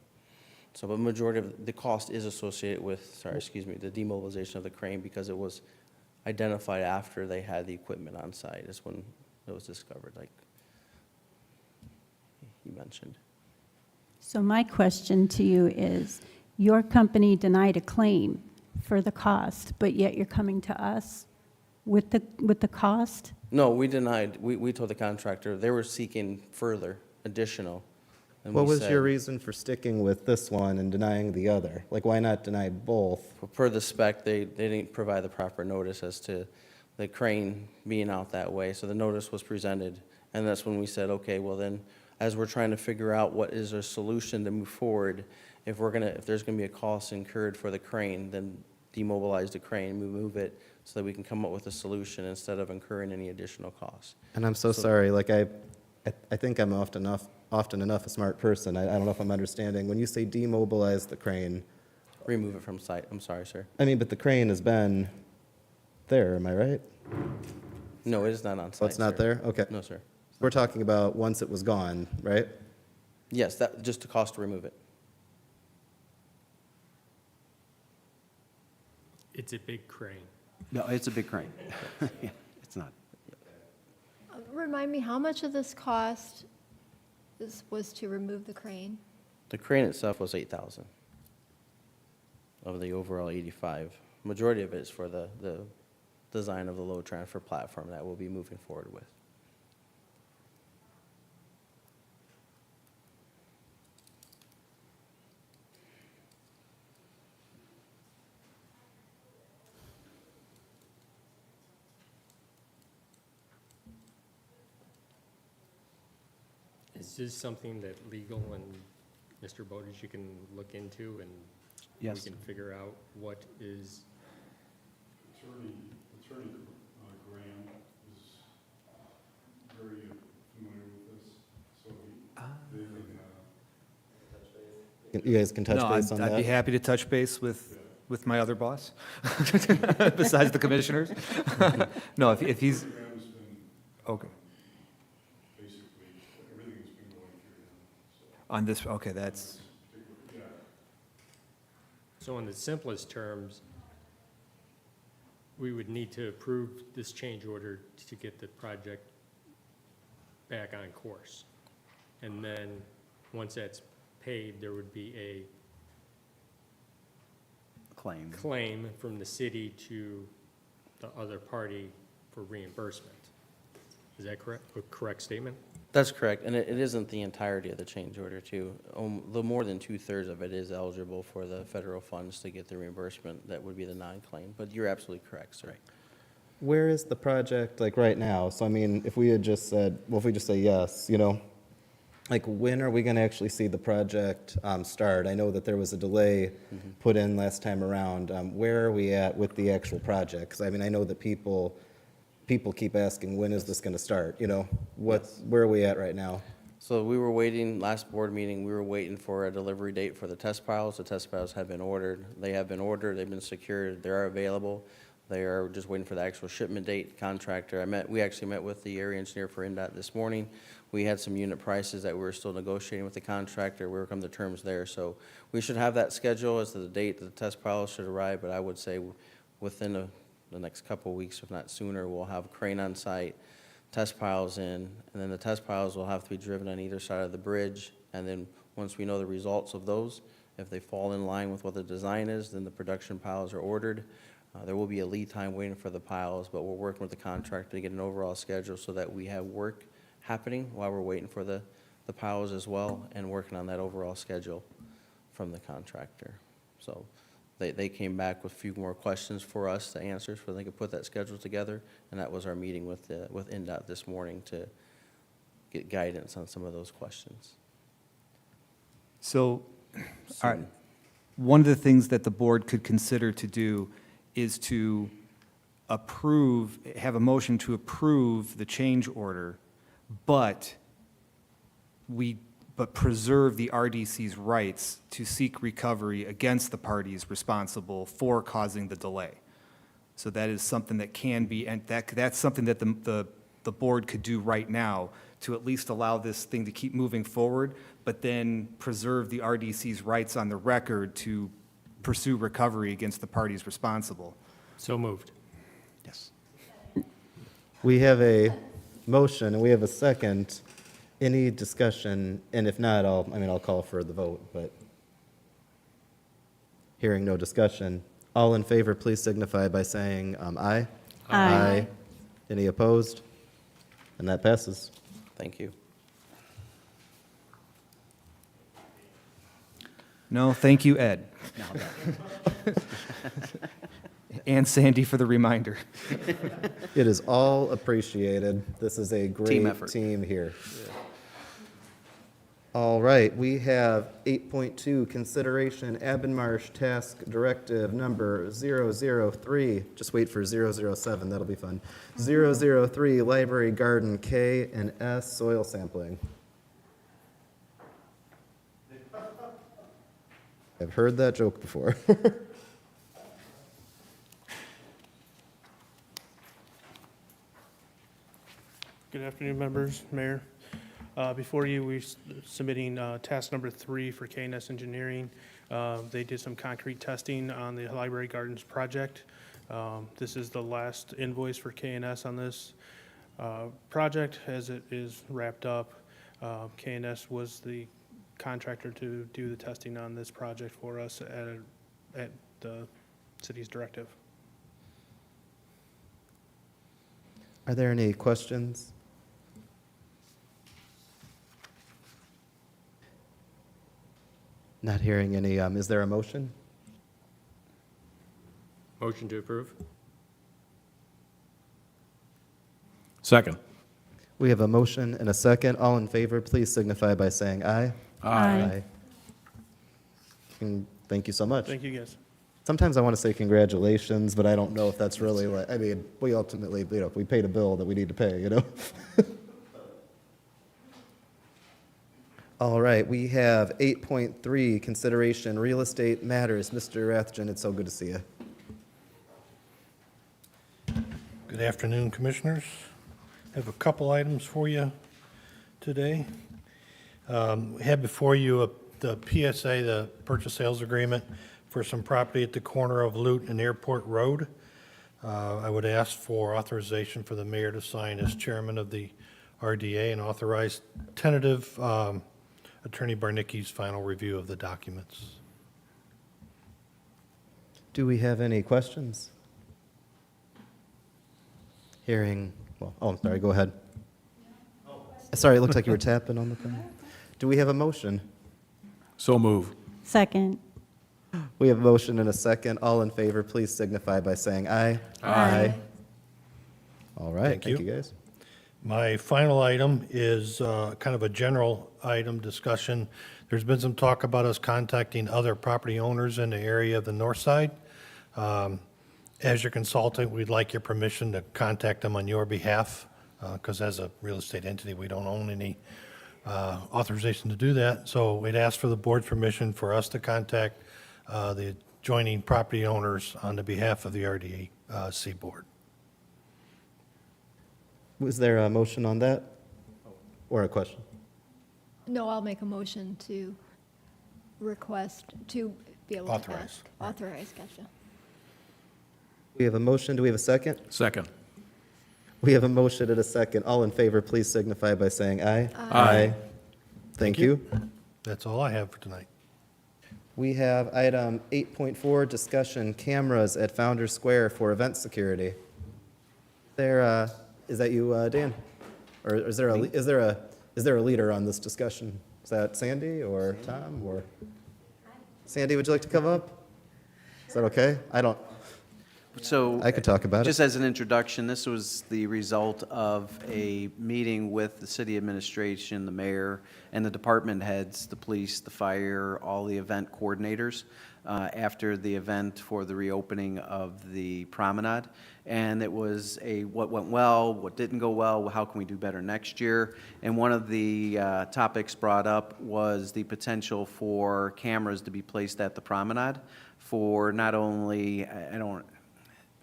So the majority of the cost is associated with, the demobilization of the crane because it was identified after they had the equipment on site is when it was discovered, like you mentioned. So my question to you is, your company denied a claim for the cost, but yet you're coming to us with the cost? No, we denied, we told the contractor, they were seeking further, additional. and What we was said, your reason for sticking with this one and denying the other? Like, why not deny both? Per the spec, they didn't provide the proper notice as to the crane being out that way, so the notice was presented. And that's when we said, okay, well then, as we're trying to figure out what is a solution to move forward, if there's gonna be a cost incurred for the crane, then demobilize the crane, move it, so that we can come up with a solution instead of incurring any additional costs. And I'm so sorry, like, I think I'm often enough a smart person. I don't know if I'm understanding. When you say demobilize the crane, Remove it from site, I'm sorry, sir. I mean, but the crane has been there, am I right? No, it is not on site, Oh, it's not sir. there? Okay. No, sir. We're talking about once it was gone, right? Yes, that, just the cost to remove it. It's a big crane. No, it's a big crane. Yeah, it's not. Remind me, how much of this cost was to remove the crane? The crane itself was 8,000 of the overall 85. Majority of it is for the design of the load transfer platform that we'll be moving forward with. Is this something that legal and Mr. Bowditch, you can look into and Yes. we can figure out what is, Attorney Graham is very familiar with this, so they can, You guys can touch No, base on I'd be that. happy to touch base with my other boss, besides the commissioners. No, if he's, Graham's been okay, basically, everything has been going through him, so, on this, okay, that's, yeah. so in the simplest terms, we would need to approve this change order to get the project back on course. And then, once that's paid, there would be a Claim. claim from the city to the other party for reimbursement. Is that correct, a correct statement? That's correct, and it isn't the entirety of the change order too. The more than 2/3 of it is eligible for the federal funds to get the reimbursement. That would be the non-claim, but you're absolutely correct, sir. Where is the project, like, right now? So, I mean, if we had just said, well, if we just say yes, you know, like, when are we gonna actually see the project start? I know that there was a delay put in last time around. Where are we at with the actual project? Because, I mean, I know that people keep asking, when is this gonna start, you know? Where are we at right now? So we were waiting, last board meeting, we were waiting for a delivery date for the test piles. The test piles have been ordered. They have been ordered, they've been secured, they are available. They are just waiting for the actual shipment date. Contractor, we actually met with the area engineer for NDOT this morning. We had some unit prices that we were still negotiating with the contractor. We were coming to terms there. So we should have that schedule as to the date that the test piles should arrive, but I would say within the next couple of weeks, if not sooner, we'll have a crane on site, test piles in, and then the test piles will have to be driven on either side of the bridge. And then once we know the results of those, if they fall in line with what the design is, then the production piles are ordered. There will be a lead time waiting for the piles, but we're working with the contractor to get an overall schedule so that we have work happening while we're waiting for the piles as well, and working on that overall schedule from the contractor. So they came back with a few more questions for us to answer, so they could put that schedule together, and that was our meeting with NDOT this morning to get guidance on some of those questions. so, all right. One of the things that the board could consider to do is to have a motion to approve the change order, but preserve the RDC's rights to seek recovery against the parties responsible for causing the delay. So that is something that can be, and that's something that the the board could do right now to at least allow this thing to keep moving forward, but then preserve the RDC's rights on the record to pursue recovery against the parties responsible. So moved. Yes. We have a motion and we have a second. Any discussion? And if not, I'll call for the vote, but hearing no discussion. All in favor, please signify by saying aye. Aye. Any opposed? And that passes. Thank you. No, thank you, Ed. And Sandy for the reminder. It is all appreciated. This is a great effort. team here. All right, we have 8.2, consideration Abbenmarsh Task Directive Number 003. Just wait for 007, that'll be fun. 003, Library Garden K and S soil sampling. I've heard that joke before. Good afternoon, members, Mayor. Before you, we're submitting task number 3 for KNS Engineering. They did some concrete testing on the Library Gardens project. This is the last invoice for KNS on this project. As it is wrapped up, KNS was the contractor to do the testing on this project for us at the city's directive. Are there any questions? Not hearing any. Is there a motion? Motion to approve? Second. We have a motion and a second. All in favor, please signify by saying aye. Aye. And thank you so much. Thank you, guys. Sometimes I want to say congratulations, but I don't know if that's really what, I mean, we ultimately, we paid a bill that we need to pay, All right, we have 8.3, consideration real estate matters. Mr. Rathjen, it's so good to see you. Good afternoon, Commissioners. I have a couple items for you today. We have before you the PSA, the purchase sales agreement for some property at the corner of Lute and Airport Road. I would ask for authorization for the mayor to sign as chairman of the RDA and authorize tentative Attorney Barnicki's final review of the documents. Do we have any questions? Hearing, well, oh, I'm sorry, go ahead. Sorry, it looked like you were tapping on the thing. Do we have a motion? So move. Second. We have a motion and a second. All in favor, please signify by saying aye. Aye. All right, Thank you. thank you, guys. My final item is kind of a general item discussion. There's been some talk about us contacting other property owners in the area of the north side. As your consultant, we'd like your permission to contact them on your behalf, because as a real estate entity, we don't own any authorization to do that. So we'd ask for the board's permission for us to contact the adjoining property owners on the behalf of the RDC board. Was there a motion on that? Or a question? No, I'll make a motion to request, to be able to Authorize. ask. Authorize, gotcha. We have a motion. Do we have a second? Second. We have a motion and a second. All in favor, please signify by saying aye. Aye. Thank you. That's all I have for tonight. We have item 8.4, discussion cameras at Founders Square for event security. There, is that you, Dan? Or is there a leader on this discussion? Is that Sandy or Tom or? Sandy, would you like to come up? Is that okay? So. I could talk about it. Just as an introduction, this was the result of a meeting with the city administration, the mayor, and the department heads, the police, the fire, all the event coordinators, after the event for the reopening of the promenade. And it was what went well, what didn't go well, how can we do better next year? And one of the topics brought up was the potential for cameras to be placed at the promenade for not only,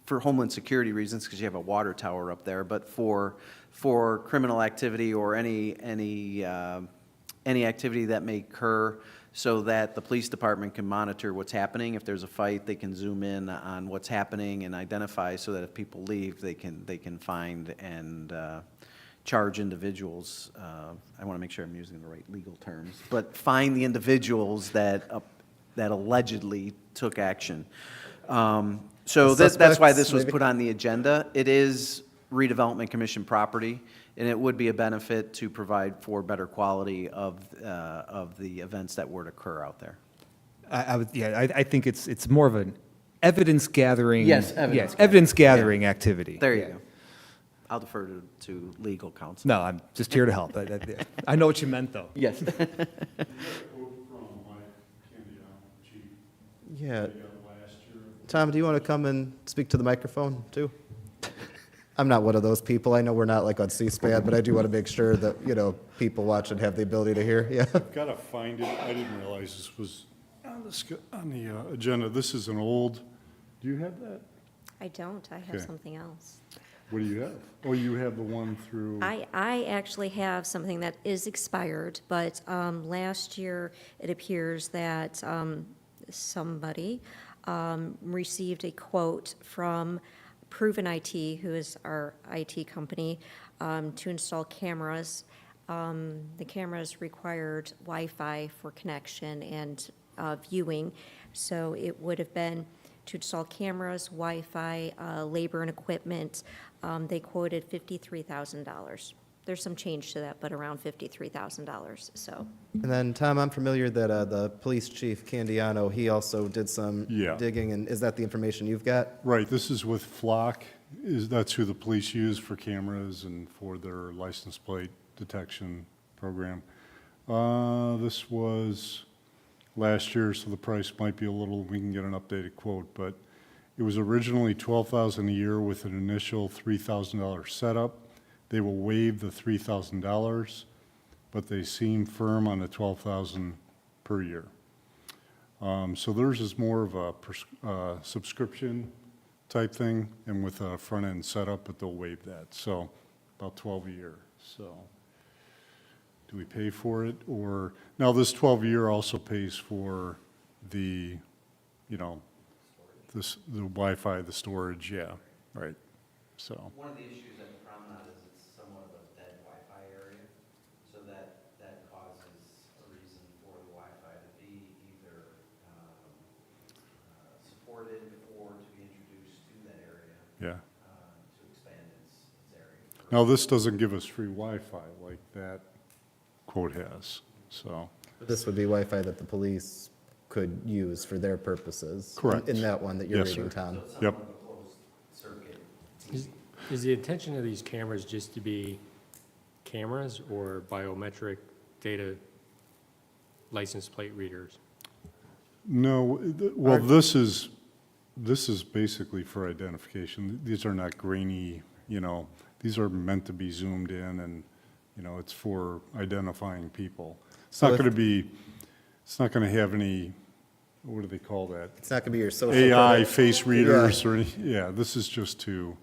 for Homeland Security reasons, because you have a water tower up there, but for criminal activity or any activity that may occur, so that the police department can monitor what's happening. If there's a fight, they can zoom in on what's happening and identify, so that if people leave, they can find and charge individuals. I want to make sure I'm using the right legal terms, but find the individuals that allegedly took action. So that's why this was put on the agenda. It is redevelopment commission property, and it would be a benefit to provide for better quality of the events that would occur out there. I think it's more of an evidence gathering. Yes, evidence gathering. Evidence gathering activity. There you go. I'll defer to legal counsel. No, I'm just here to help. I know what you meant, though. Yes. Yeah. Tom, do you want to come and speak to the microphone, too? I'm not one of those people. I know we're not like on C-SPAN, but I do want to make sure that, you know, people watching have the ability to hear. Yeah. I've got to find it. I didn't realize this was on the agenda. This is an old, do you have that? I don't. I have Okay. something else. What do you have? Oh, you have the one through, I actually have something that is expired, but last year, it appears that somebody received a quote from Proven IT, who is our IT company, to install cameras. The cameras required Wi-Fi for connection and viewing, so it would have been to install cameras, Wi-Fi, labor and equipment. They quoted $53,000. There's some change to that, but around $53,000, so. And then, Tom, I'm familiar that the police chief, Candiano, he also did some Yeah. digging, and is that the information you've got? right, this is with Flock. That's who the police use for cameras and for their license plate detection program. This was last year, so the price might be a little, we can get an updated quote, but it was originally $12,000 a year with an initial $3,000 setup. They will waive the $3,000, but they seem firm on the $12,000 per year. So theirs is more of a subscription type thing, and with a front-end setup, but they'll waive that. So about 12 a year. So do we pay for it? Or, now this 12 a year also pays for the, you know, the Wi-Fi, the storage, yeah, right. So. One of the issues at the promenade is it's somewhat of a dead Wi-Fi area, so that causes a reason for the Wi-Fi to be either supported or to be introduced to that area. Yeah. To expand its area. Now, this doesn't give us free Wi-Fi like that quote has, so. This would be Wi-Fi that the police could use for their purposes. Correct. In that one that you're Yes, reading, sir. Tom. Yep. Is the intention of these cameras just to be cameras or biometric data license plate readers? No, well, this is basically for identification. These are not grainy, you know, these are meant to be zoomed in and, you know, it's for identifying people. It's So not if- going to be, it's not going to have any, what do they call that? It's not going to be your social. AI credit. face readers or any, yeah, this is just to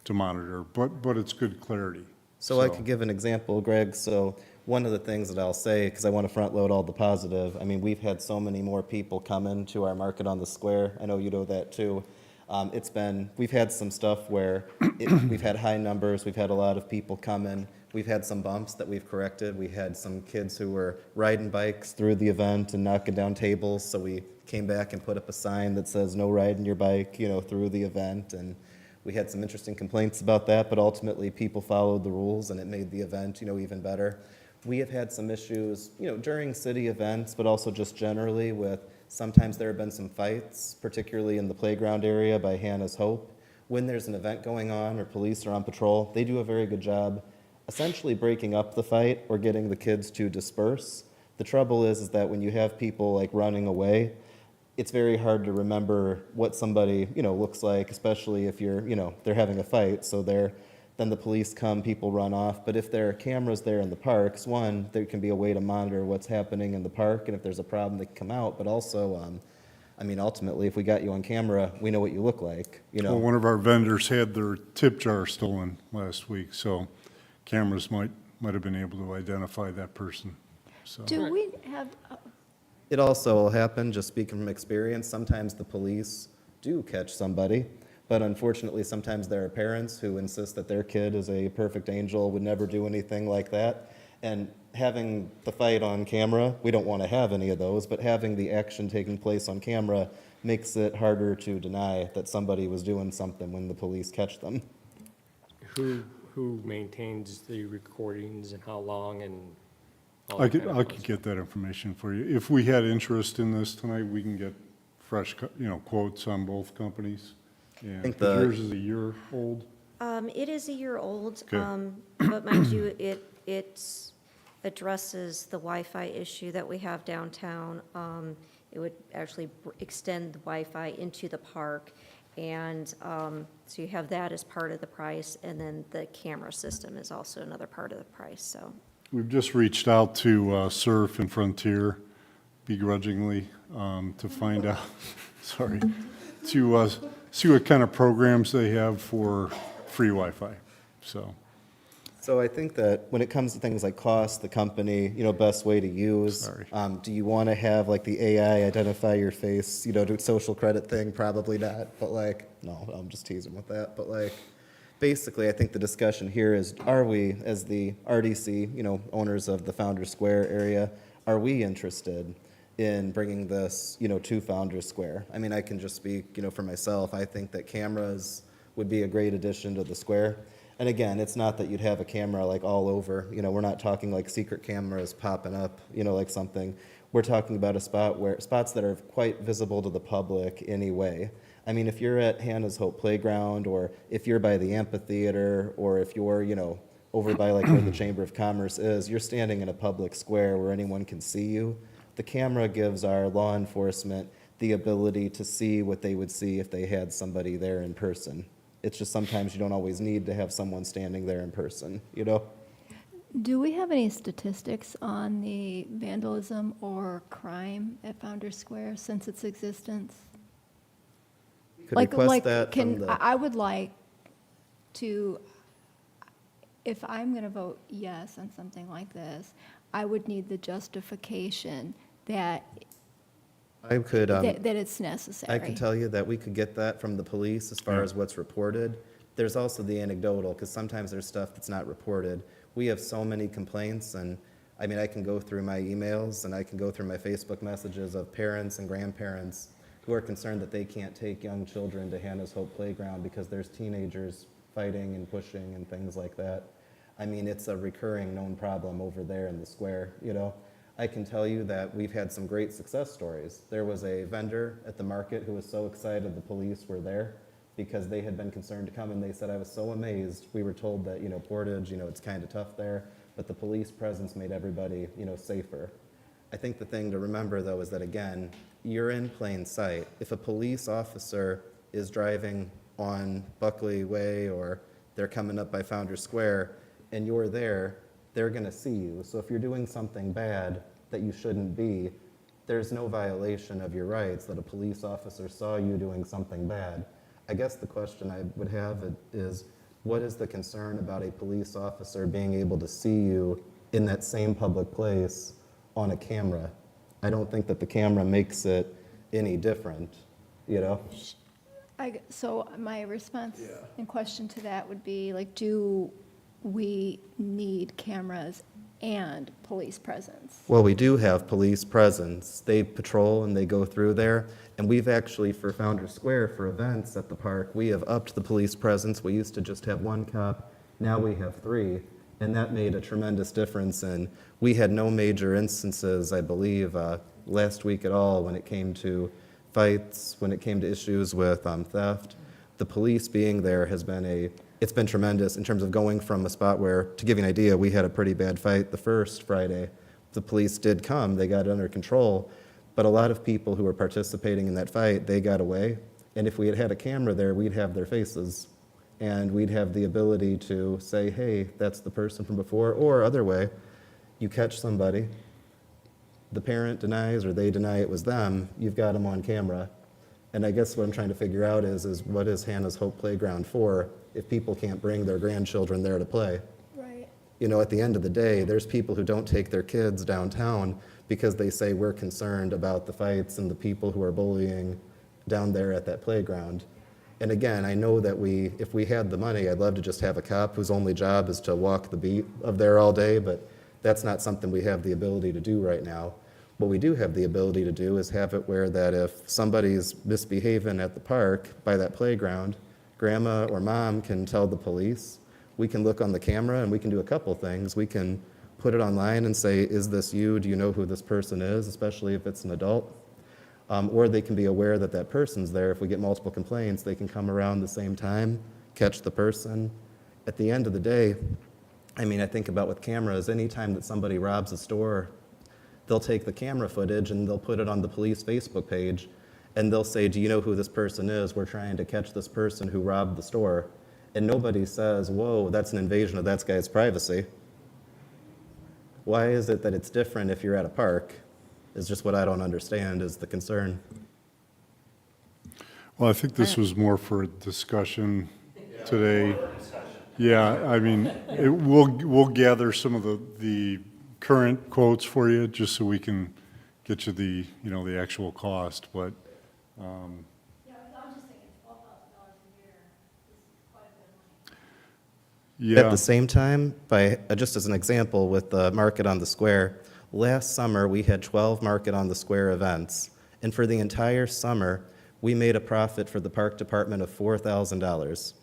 monitor, but it's good clarity. So I could give an example, Greg. So one of the things that I'll say, because I want to front load all the positive, I mean, we've had so many more people come into our market on the square. I know you know that too. We've had some stuff where we've had high numbers, we've had a lot of people come in, we've had some bumps that we've corrected. We had some kids who were riding bikes through the event and knocking down tables, so we came back and put up a sign that says no riding your bike, you know, through the event, and we had some interesting complaints about that, but ultimately people followed the rules and it made the event, you know, even better. We have had some issues, you know, during city events, but also just generally with, sometimes there have been some fights, particularly in the playground area by Hannah's Hope. When there's an event going on or police are on patrol, they do a very good job essentially breaking up the fight or getting the kids to disperse. The trouble is that when you have people like running away, it's very hard to remember what somebody, you know, looks like, especially if you're, you know, they're having a fight. So then the police come, people run off. But if there are cameras there in the parks, one, there can be a way to monitor what's happening in the park, and if there's a problem, they can come out. But also, I mean, ultimately, if we got you on camera, we know what you look like, you Well, know? one of our vendors had their tip jar stolen last week, so cameras might have been able to identify that person, so. Do we have, It also will happen, just speaking from experience, sometimes the police do catch somebody, but unfortunately, sometimes there are parents who insist that their kid is a perfect angel, would never do anything like that. And having the fight on camera, we don't want to have any of those, but having the action taking place on camera makes it harder to deny that somebody was doing something when the police catch them. Who maintains the recordings and how long and all I that could, kind I of could stuff? get that information for you. If we had interest in this tonight, we can get fresh, quotes on both companies. Yeah, think 'cause the- yours is a year old. It is a year old, Okay. but mind you, it addresses the Wi-Fi issue that we have downtown. It would actually extend the Wi-Fi into the park, and so you have that as part of the price, and then the camera system is also another part of the price, so. We've just reached out to Surf and Frontier begrudgingly to find out, sorry, to see what kind of programs they have for free Wi-Fi, so. So I think that when it comes to things like cost, the company, best way to use. Sorry. Do you want to have like the AI identify your face, do social credit thing? Probably not, but no, I'm just teasing with that. But basically, I think the discussion here is, are we, as the RDC, owners of the Founders Square area, are we interested in bringing this, to Founders Square? I mean, I can just speak, for myself. I think that cameras would be a great addition to the square. And again, it's not that you'd have a camera all over, we're not talking like secret cameras popping up, like something. We're talking about spots that are quite visible to the public anyway. I mean, if you're at Hannah's Hope Playground, or if you're by the amphitheater, or if you're, over by where the Chamber of Commerce is, you're standing in a public square where anyone can see you. The camera gives our law enforcement the ability to see what they would see if they had somebody there in person. It's just sometimes you don't always need to have someone standing there in person, do we have any statistics on the vandalism or crime at Founders Square since its existence? Could request that from Can, the. I would like to, if I'm going to vote yes on something like this, I would need the justification that I could, that it's necessary. I can tell you that we could get that from the police as far as what's reported. There's also the anecdotal, because sometimes there's stuff that's not reported. We have so many complaints, and I mean, I can go through my emails and I can go through my Facebook messages of parents and grandparents who are concerned that they can't take young children to Hannah's Hope Playground because there's teenagers fighting and pushing and things like that. I mean, it's a recurring known problem over there in the square, I can tell you that we've had some great success stories. There was a vendor at the market who was so excited the police were there because they had been concerned to come, and they said, I was so amazed. We were told that, Portage, it's kind of tough there, but the police presence made everybody, safer. I think the thing to remember, though, is that, again, you're in plain sight. If a police officer is driving on Buckley Way or they're coming up by Founders Square and you're there, they're going to see you. So if you're doing something bad that you shouldn't be, there's no violation of your rights that a police officer saw you doing something bad. I guess the question I would have is, what is the concern about a police officer being able to see you in that same public place on a camera? I don't think that the camera makes it any different, So my response and question to that would be, do we need cameras and police presence? Well, we do have police presence. They patrol and they go through there. And we've actually, for Founders Square, for events at the park, we have upped the police presence. We used to just have one cop. Now we have 3. And that made a tremendous difference. And we had no major instances, I believe, last week at all when it came to fights, when it came to issues with theft. The police being there has been it's been tremendous in terms of going from a spot where, to give you an idea, we had a pretty bad fight the first Friday. The police did come, they got it under control, but a lot of people who were participating in that fight, they got away. And if we had had a camera there, we'd have their faces. And we'd have the ability to say, hey, that's the person from before. Or other way, you catch somebody, the parent denies or they deny it was them, you've got them on camera. And I guess what I'm trying to figure out is what is Hannah's Hope Playground for if people can't bring their grandchildren there to play? Right. You know, at the end of the day, there's people who don't take their kids downtown because they say we're concerned about the fights and the people who are bullying down there at that playground. And again, I know that if we had the money, I'd love to just have a cop whose only job is to walk the beat of there all day, but that's not something we have the ability to do right now. What we do have the ability to do is have it where that if somebody's misbehaving at the park by that playground, grandma or mom can tell the police. We can look on the camera and we can do a couple things. We can put it online and say, is this you? Do you know who this person is, especially if it's an adult? Or they can be aware that that person's there. If we get multiple complaints, they can come around the same time, catch the person. At the end of the day, I mean, I think about with cameras, anytime that somebody robs a store, they'll take the camera footage and they'll put it on the police Facebook page and they'll say, do you know who this person is? We're trying to catch this person who robbed the store. And nobody says, whoa, that's an invasion of that guy's privacy. Why is it that it's different if you're at a park? Is just what I don't understand is the concern. Well, I think this was more for a discussion today. Yeah, I mean, we'll gather some of the current quotes for you, just so we can get you the, you know, the actual cost, but, Yeah, I'm just thinking $12,000 a year is quite a bit of money. At yeah. the same time, just as an example, with the Market on the Square, last summer we had 12 Market on the Square events, and for the entire summer, we made a profit for the park department of $4,000.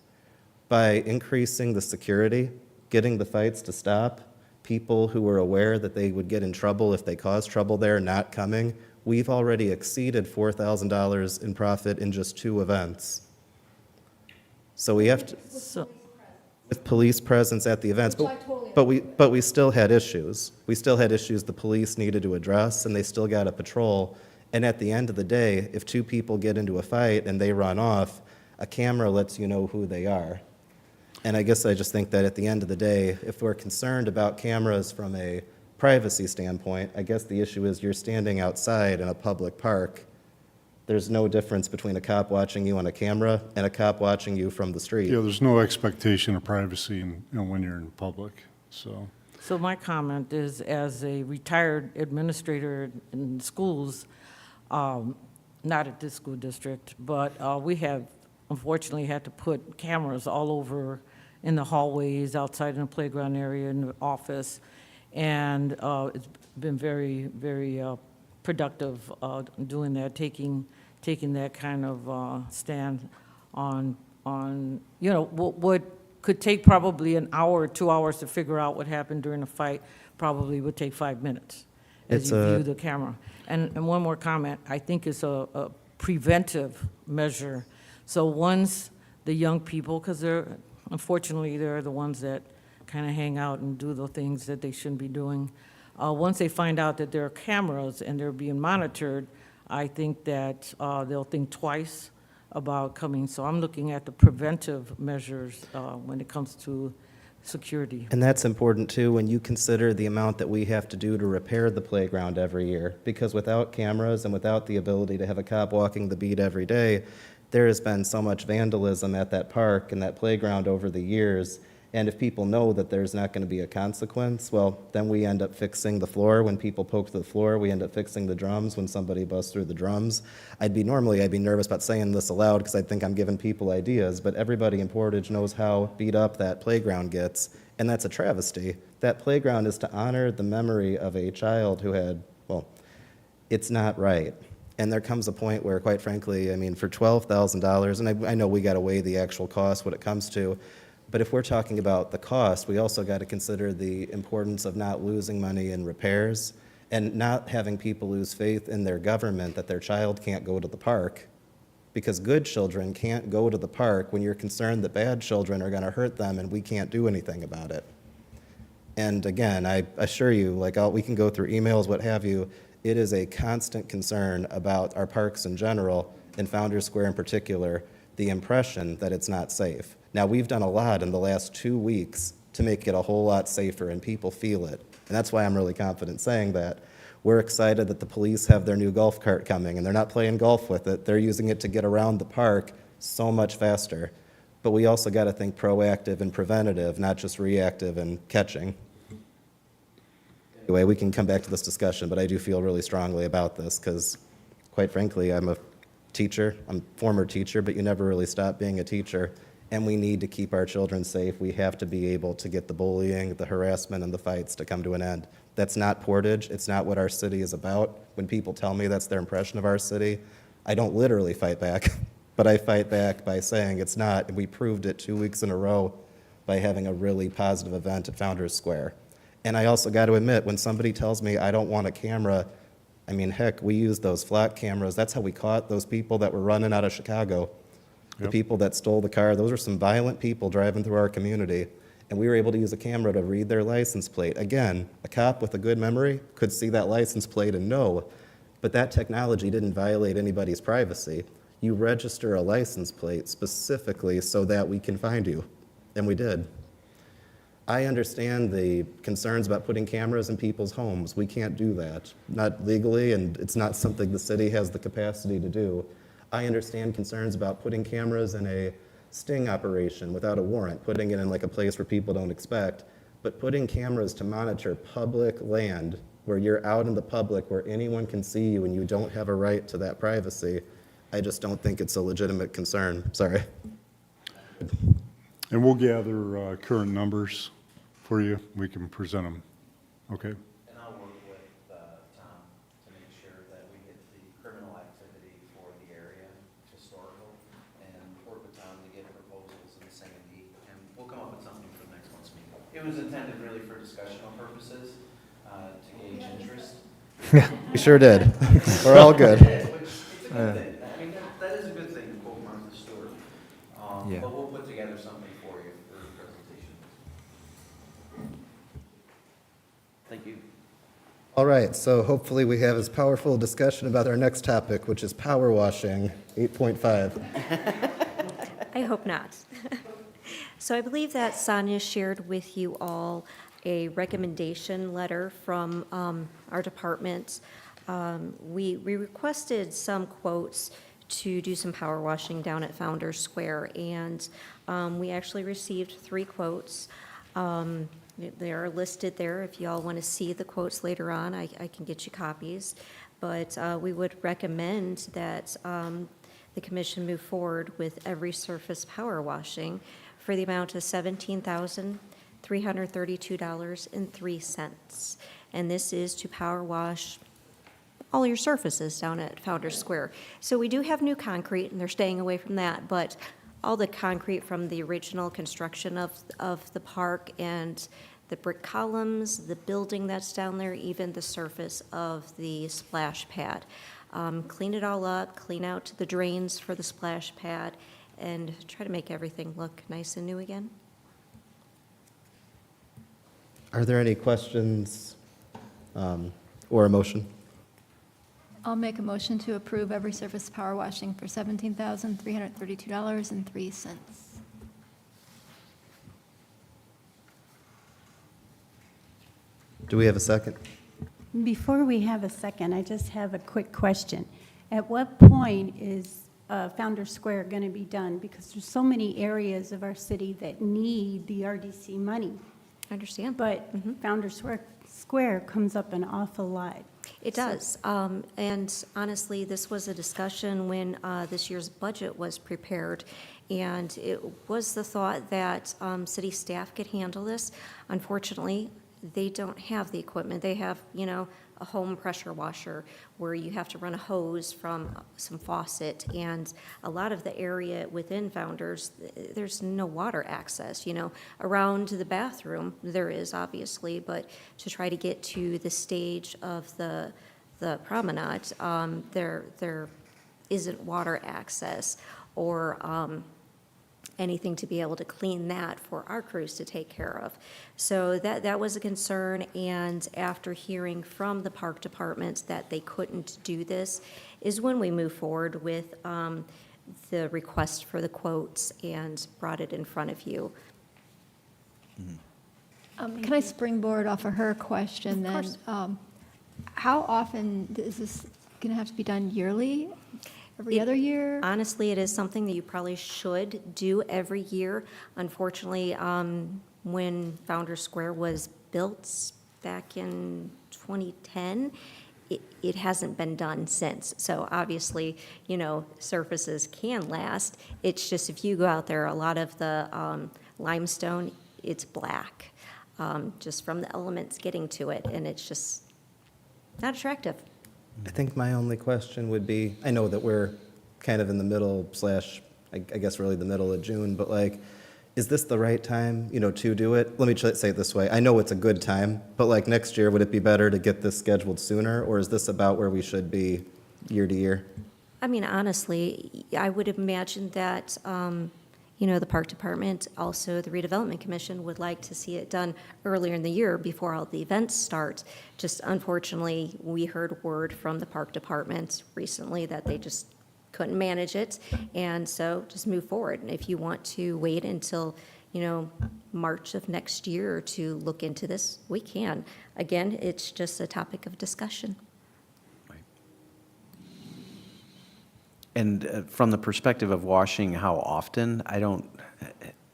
By increasing the security, getting the fights to stop, people who were aware that they would get in trouble if they caused trouble there not coming, we've already exceeded $4,000 in profit in just 2 events. So we have to, So, with police presence at the events, Which I totally but we still had issues. We still had issues the police needed to address, and they still got a patrol. And at the end of the day, if 2 people get into a fight and they run off, a camera lets you know who they are. And I guess I just think that at the end of the day, if we're concerned about cameras from a privacy standpoint, I guess the issue is you're standing outside in a public park. There's no difference between a cop watching you on a camera and a cop watching you from the street. Yeah, there's no expectation of privacy when you're in public, so. so my comment is, as a retired administrator in schools, not at this school district, but we have unfortunately had to put cameras all over in the hallways, outside in the playground area, in the office, and it's been very, very productive doing that, taking that kind of stand on, you know, what could take probably an hour or 2 hours to figure out what happened during a fight, probably would take 5 minutes as you view the camera. And one more comment, I think it's a preventive measure. So once the young people, because unfortunately, they're the ones that kind of hang out and do the things that they shouldn't be doing. Once they find out that there are cameras and they're being monitored, I think that they'll think twice about coming. So I'm looking at the preventive measures when it comes to security. And that's important too when you consider the amount that we have to do to repair the playground every year. Because without cameras and without the ability to have a cop walking the beat every day, there has been so much vandalism at that park and that playground over the years. And if people know that there's not going to be a consequence, well, then we end up fixing the floor. When people poke the floor, we end up fixing the drums when somebody busts through the drums. Normally I'd be nervous about saying this aloud because I think I'm giving people ideas, but everybody in Portage knows how beat up that playground gets, and that's a travesty. That playground is to honor the memory of a child who had, well, it's not right. And there comes a point where, quite frankly, I mean, for $12,000, and I know we got to weigh the actual cost what it comes to, but if we're talking about the cost, we also got to consider the importance of not losing money in repairs and not having people lose faith in their government that their child can't go to the park, because good children can't go to the park when you're concerned that bad children are going to hurt them and we can't do anything about it. And again, I assure you, we can go through emails, what have you, it is a constant concern about our parks in general, and Founders Square in particular, the impression that it's not safe. Now, we've done a lot in the last 2 weeks to make it a whole lot safer, and people feel it. And that's why I'm really confident saying that. We're excited that the police have their new golf cart coming, and they're not playing golf with it. They're using it to get around the park so much faster. But we also got to think proactive and preventative, not just reactive and catching. Anyway, we can come back to this discussion, but I do feel really strongly about this because, quite frankly, I'm a teacher. I'm a former teacher, but you never really stop being a teacher. And we need to keep our children safe. We have to be able to get the bullying, the harassment, and the fights to come to an end. That's not Portage. It's not what our city is about. When people tell me that's their impression of our city, I don't literally fight back, but I fight back by saying it's not. And we proved it 2 weeks in a row by having a really positive event at Founders Square. And I also got to admit, when somebody tells me I don't want a camera, I mean, heck, we used those flat cameras. That's how we caught those people that were running out of Chicago. The people that stole the car, those were some violent people driving through our community. And we were able to use a camera to read their license plate. Again, a cop with a good memory could see that license plate and know, but that technology didn't violate anybody's privacy. You register a license plate specifically so that we can find you, and we did. I understand the concerns about putting cameras in people's homes. We can't do that, not legally, and it's not something the city has the capacity to do. I understand concerns about putting cameras in a sting operation without a warrant, putting it in like a place where people don't expect, but putting cameras to monitor public land where you're out in the public, where anyone can see you and you don't have a right to that privacy, I just don't think it's a legitimate concern. Sorry. And we'll gather current numbers for you. We can present them. Okay? And I'll work with Tom to make sure that we get the criminal activity for the area, historical, and work with Tom to get proposals in Sandy, and we'll come up with something for next month's meeting. It was intended really for discussional purposes, to gauge interest. We sure did. We're all good. Which, it's a good thing. I mean, that is a good thing, to quote Martha Stewart. Yeah. But we'll put together something for you for the presentation. Thank you. All right, so hopefully we have this powerful discussion about our next topic, which is power washing, 8.5. I hope not. So I believe that Sonia shared with you all a recommendation letter from our department. We requested some quotes to do some power washing down at Founders Square, and we actually received 3 quotes. They are listed there. If you all want to see the quotes later on, I can get you copies. But we would recommend that the commission move forward with every surface power washing for the amount of $17,332.03. And this is to power wash all your surfaces down at Founders Square. So we do have new concrete, and they're staying away from that, but all the concrete from the original construction of the park and the brick columns, the building that's down there, even the surface of the splash pad. Clean it all up, clean out the drains for the splash pad, and try to make everything look nice and new again. Are there any questions or a motion? I'll make a motion to approve every surface power washing for $17,332.03. Do we have a second? Before we have a second, I just have a quick question. At what point is Founders Square going to be done? Because there's so many areas of our city that need the RDC money, I understand. but Founders Square comes up an awful lot. It does. And honestly, this was a discussion when this year's budget was prepared. And it was the thought that city staff could handle this. Unfortunately, they don't have the equipment. They have, a home pressure washer where you have to run a hose from some faucet. And a lot of the area within Founders, there's no water access, Around the bathroom, there is obviously, but to try to get to the stage of the promenade, there isn't water access or anything to be able to clean that for our crews to take care of. So that was a concern, and after hearing from the park department that they couldn't do this is when we moved forward with the request for the quotes and brought it in front of you. Can I springboard off of her question then? Of course. how often is this going to have to be done yearly? Every other year? Honestly, it is something that you probably should do every year. Unfortunately, when Founders Square was built back in 2010, it hasn't been done since. So obviously, surfaces can last. It's just if you go out there, a lot of the limestone, it's black, just from the elements getting to it, and it's just not attractive. I think my only question would be, I know that we're kind of in the middle / I guess really the middle of June, but like, is this the right time, to do it? Let me say it this way. I know it's a good time, but like next year, would it be better to get this scheduled sooner? Or is this about where we should be year to year? I mean, honestly, I would imagine that, the Park Department, also the Redevelopment Commission would like to see it done earlier in the year before all the events start. Just unfortunately, we heard word from the Park Department recently that they just couldn't manage it, and so just move forward. And if you want to wait until, March of next year to look into this, we can. Again, it's just a topic of discussion. And from the perspective of washing, how often, I don't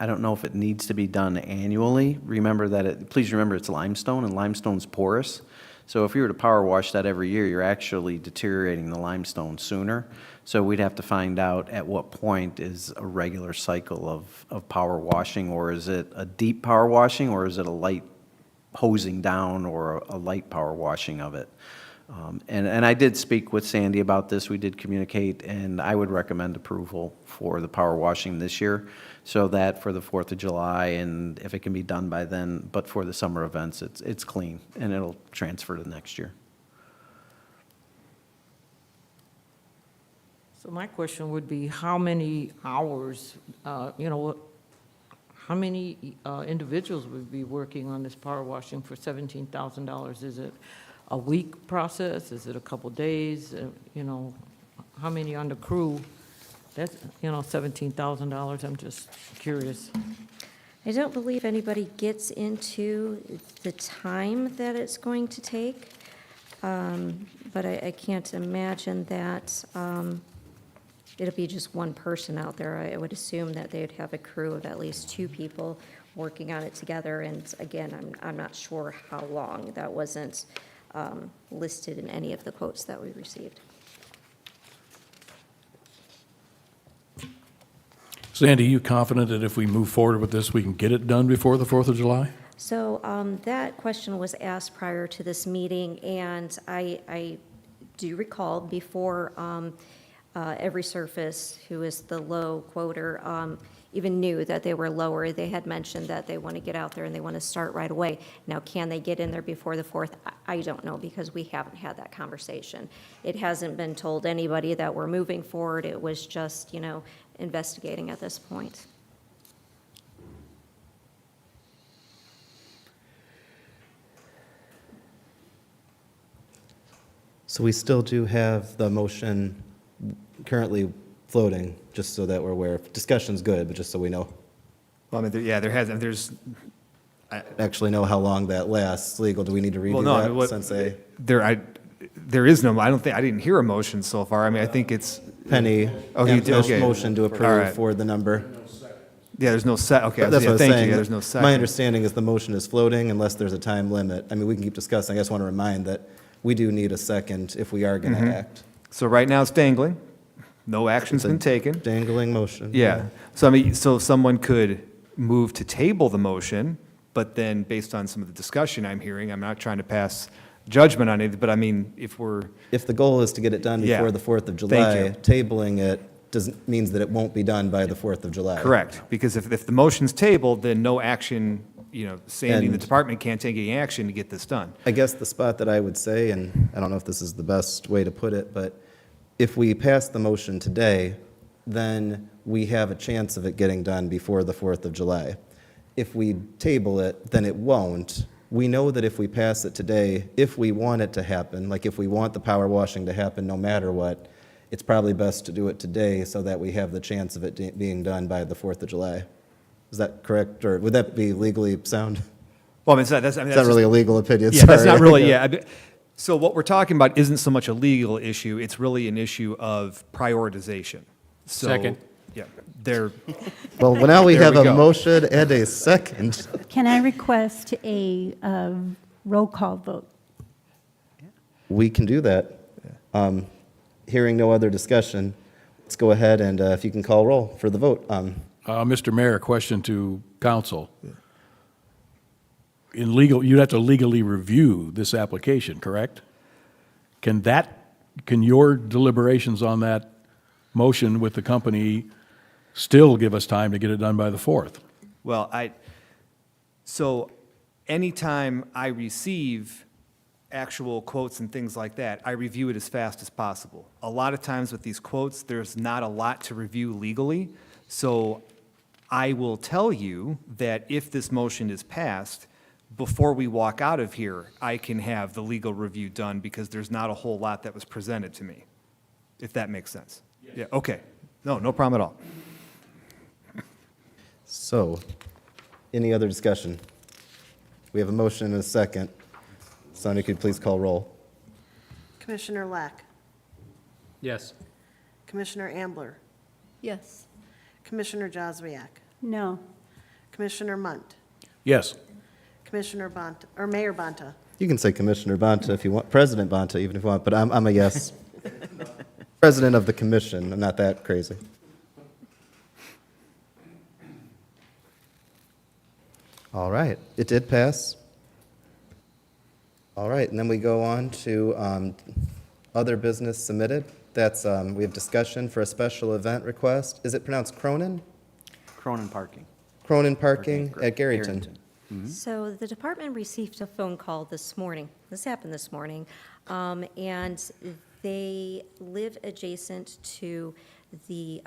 know if it needs to be done annually. Please remember it's limestone, and limestone's porous. So if you were to power wash that every year, you're actually deteriorating the limestone sooner. So we'd have to find out at what point is a regular cycle of power washing, or is it a deep power washing, or is it a light hosing down, or a light power washing of it? And I did speak with Sandy about this. We did communicate, and I would recommend approval for the power washing this year, so that for the 4th of July, and if it can be done by then, but for the summer events, it's clean, and it'll transfer to next year. So my question would be, how many hours, how many individuals would be working on this power washing for $17,000? Is it a week process? Is it a couple days? How many on the crew? That's, $17,000. I'm just curious. I don't believe anybody gets into the time that it's going to take, but I can't imagine that it'll be just one person out there. I would assume that they'd have a crew of at least 2 people working on it together, and again, I'm not sure how long. That wasn't listed in any of the quotes that we received. Sandy, are you confident that if we move forward with this, we can get it done before the 4th of July? So that question was asked prior to this meeting, and I do recall before Every Surface, who is the low quoter, even knew that they were lower, they had mentioned that they want to get out there and they want to start right away. Now, can they get in there before the 4th? I don't know, because we haven't had that conversation. It hasn't been told anybody that we're moving forward. It was just, investigating at this point. So we still do have the motion currently floating, just so that we're aware. Discussion's good, but just so we know. Well, I mean, there's, Actually know how long that lasts legal. Do we need to redo that since they? there is no, I didn't hear a motion so far. I mean, I think it's. Penny. Oh, you did, okay. Motion to All approve right. for the number. Yeah, there's no okay. That's what I was thank saying. you. Yeah, there's no second. My understanding is the motion is floating unless there's a time limit. I mean, we can keep discussing. I just want to remind that we do need a second if we are going to act. So right now it's dangling. No action's It's a been taken. Dangling motion. Yeah. So I mean, so someone could move to table the motion, but then based on some of the discussion I'm hearing, I'm not trying to pass judgment on it, but I mean, if the goal is to get it done before Yeah. the 4th of Thank July, you. tabling it means that it won't be done by the 4th of July. correct, because if the motion's tabled, then no action, Sandy and the And- department can't take any action to get this done. I guess the spot that I would say, and I don't know if this is the best way to put it, but if we pass the motion today, then we have a chance of it getting done before the 4th of July. If we table it, then it won't. We know that if we pass it today, if we want it to happen, like if we want the power washing to happen no matter what, it's probably best to do it today so that we have the chance of it being done by the 4th of July. Is that correct, or would that be legally sound? Well, I mean, that's It's not really a legal opinion, Yeah, that's sorry. not really, yeah. So what we're talking about isn't so much a legal issue, it's really an issue of prioritization. So, Second. Yeah, they're, Well, now we There have we a go. motion and a second. Can I request a roll call vote? We can do that. Hearing no other discussion, let's go ahead and if you can call roll for the vote. Mr. Mayor, question to council. In legal, you'd have to legally review this application, correct? Can your deliberations on that motion with the company still give us time to get it done by the 4th? well, so anytime I receive actual quotes and things like that, I review it as fast as possible. A lot of times with these quotes, there's not a lot to review legally, so I will tell you that if this motion is passed, before we walk out of here, I can have the legal review done because there's not a whole lot that was presented to me, if that makes sense. Yeah, okay. No problem at all. So, any other discussion? We have a motion and a second. Sonia, could you please call roll? Commissioner Lack, Yes. Commissioner Ambler, Yes. Commissioner Joswiak, No. Commissioner Munt, Yes. Commissioner Bonta, or Mayor Bonta. You can say Commissioner Bonta if you want, President Bonta even if you want, but I'm a yes. President of the commission, I'm not that crazy. All right, it did pass. All right, and then we go on to other business submitted. That's, we have discussion for a special event request. Is it pronounced Cronin? Cronin Parking. Cronin Parking at Garrington. So the department received a phone call this morning. This happened this morning. And they live adjacent to the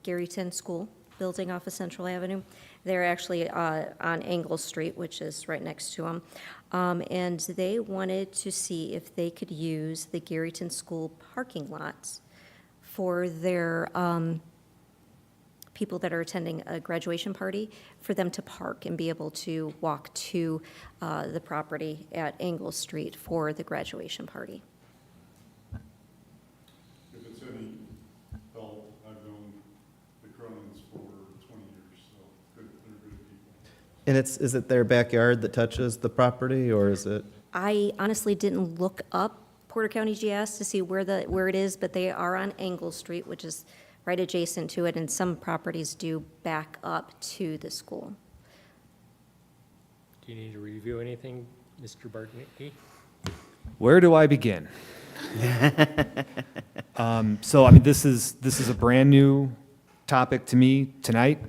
Garrington School building off of Central Avenue. They're actually on Angle Street, which is right next to them. And they wanted to see if they could use the Garrington School parking lots for their people that are attending a graduation party, for them to park and be able to walk to the property at Angle Street for the graduation party. If it's any help, I've known the Cronins for 20 years, so they're good people. And is it their backyard that touches the property, or is it? I honestly didn't look up Porter County GS to see where it is, but they are on Angle Street, which is right adjacent to it, and some properties do back up to the school. Do you need to review anything, Mr. Bartnicki? Where do I begin? So, I mean, this is a brand-new topic to me tonight.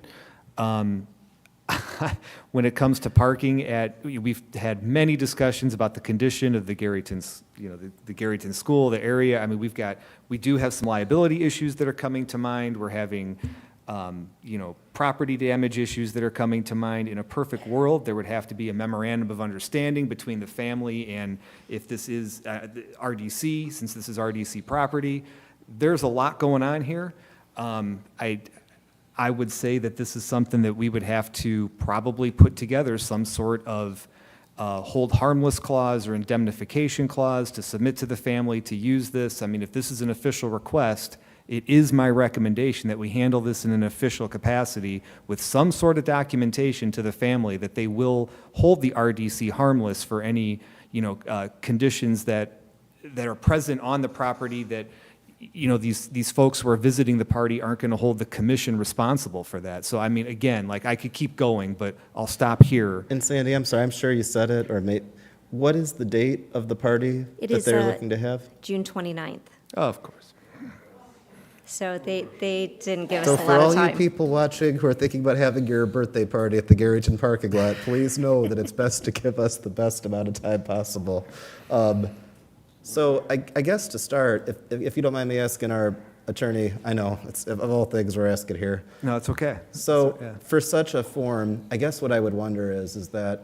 When it comes to parking we've had many discussions about the condition of the Garrington's, the Garrington School, the area. I mean, we do have some liability issues that are coming to mind. We're having, property damage issues that are coming to mind. In a perfect world, there would have to be a memorandum of understanding between the family and if this is RDC, since this is RDC property. There's a lot going on here. I would say that this is something that we would have to probably put together some sort of hold harmless clause or indemnification clause to submit to the family to use this. I mean, if this is an official request, it is my recommendation that we handle this in an official capacity with some sort of documentation to the family that they will hold the RDC harmless for any, conditions that are present on the property that, these folks who are visiting the party aren't going to hold the commission responsible for that. So, I mean, again, I could keep going, but I'll stop here. And Sandy, I'm sorry, I'm sure you said it, or what is the date of the party It that is, they're looking to have? June 29th. Oh, of course. So they didn't give us So a for lot all of you time. people watching who are thinking about having your birthday party at the Garrington parking lot, please know that it's best to give us the best amount of time possible. So I guess to start, if you don't mind me asking our attorney, I know, it's, of all things we're asking here. No, it's okay. So Yeah. for such a form, I guess what I would wonder is that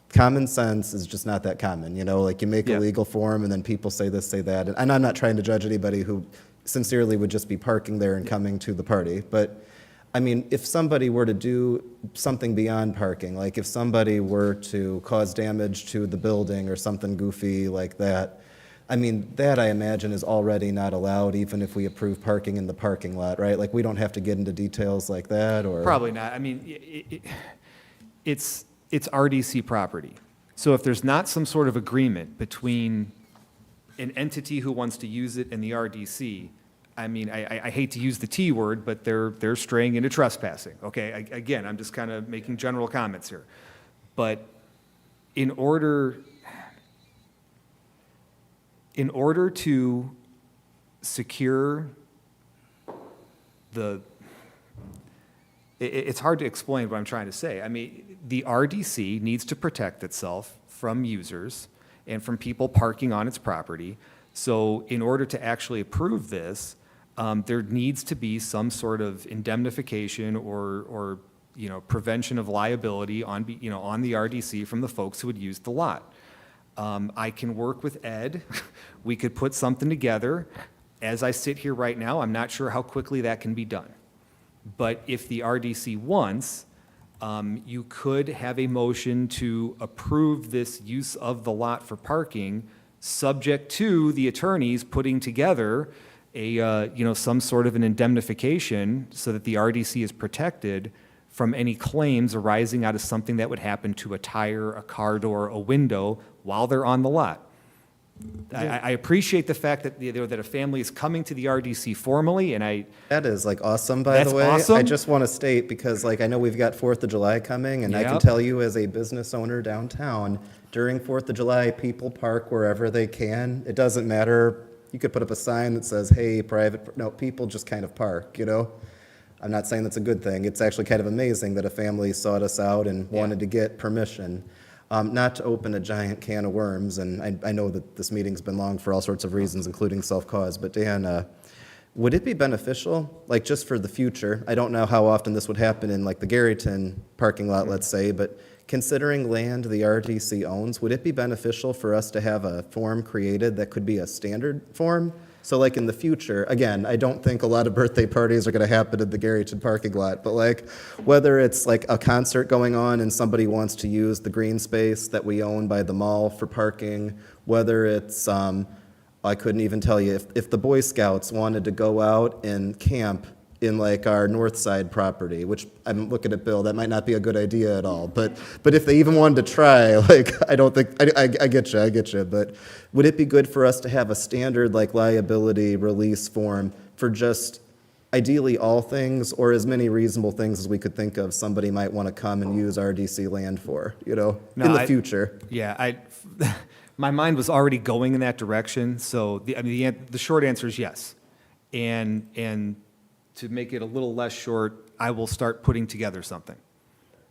common sense is just not that common, you make a Yeah. legal form and then people say this, say that. And I'm not trying to judge anybody who sincerely would just be parking there and coming to the party, but I mean, if somebody were to do something beyond parking, like if somebody were to cause damage to the building or something goofy like that, I mean, that I imagine is already not allowed, even if we approve parking in the parking lot, right? Like, we don't have to get into details like that, or? Probably not. I mean, it's RDC property. So if there's not some sort of agreement between an entity who wants to use it and the RDC, I mean, I hate to use the T word, but they're straying into trespassing, okay? Again, I'm just kind of making general comments here. But in order to secure it's hard to explain what I'm trying to say. I mean, the RDC needs to protect itself from users and from people parking on its property. So in order to actually approve this, there needs to be some sort of indemnification or prevention of liability on the RDC from the folks who would use the lot. I can work with Ed. We could put something together. As I sit here right now, I'm not sure how quickly that can be done. But if the RDC wants, you could have a motion to approve this use of the lot for parking, subject to the attorneys putting together some sort of an indemnification so that the RDC is protected from any claims arising out of something that would happen to a tire, a car door, a window while they're on the lot. I appreciate the fact that that a family is coming to the RDC formally, and That is like awesome, by That's the way. awesome. I just want to state, because like I know we've got 4th of July coming, and I can Yep. tell you as a business owner downtown, during 4th of July, people park wherever they can. It doesn't matter. You could put up a sign that says, hey, private, no, people just kind of park, you know? I'm not saying that's a good thing. It's actually kind of amazing that a family sought us out and wanted to get permission. Not to open a giant can of worms, and I know that this meeting's been long for all sorts of reasons, including self-cause, but Dan, would it be beneficial, like just for the future? I don't know how often this would happen in like the Garrison parking lot, let's say, but considering land the RDC owns, would it be beneficial for us to have a form created that could be a standard form? So like in the future, again, I don't think a lot of birthday parties are going to happen in the Garrison parking lot, but like whether it's like a concert going on and somebody wants to use the green space that we own by the mall for parking, whether it's, I couldn't even tell you, if the Boy Scouts wanted to go out and camp in like our north side property, which I'm looking at Bill, that might not be a good idea at all, but if they even wanted to try, like, I don't think, I get you, but would it be good for us to have a standard like liability release form for just ideally all things, or as many reasonable things as we could think of somebody might want to come and use RDC land for, in the future? Yeah, my mind was already going in that direction, so the short answer is yes. And to make it a little less short, I will start putting together something.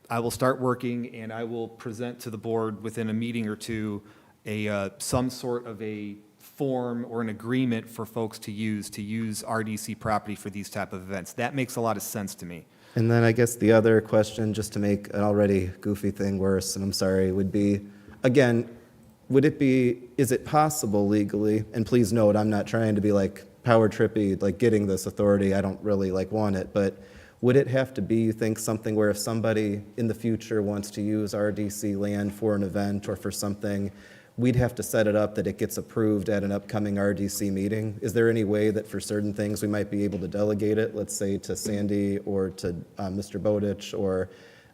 I will start working, and I will present to the board within a meeting or two some sort of a form or an agreement for folks to use RDC property for these type of events. That makes a lot of sense to me. And then I guess the other question, just to make an already goofy thing worse, and I'm sorry, would be, again, is it possible legally, and please note, I'm not trying to be like power trippy, like getting this authority, I don't really like want it, but would it have to be, you think, something where if somebody in the future wants to use RDC land for an event or for something, we'd have to set it up that it gets approved at an upcoming RDC meeting? Is there any way that for certain things we might be able to delegate it, let's say to Sandy or to Mr. Bowditch, or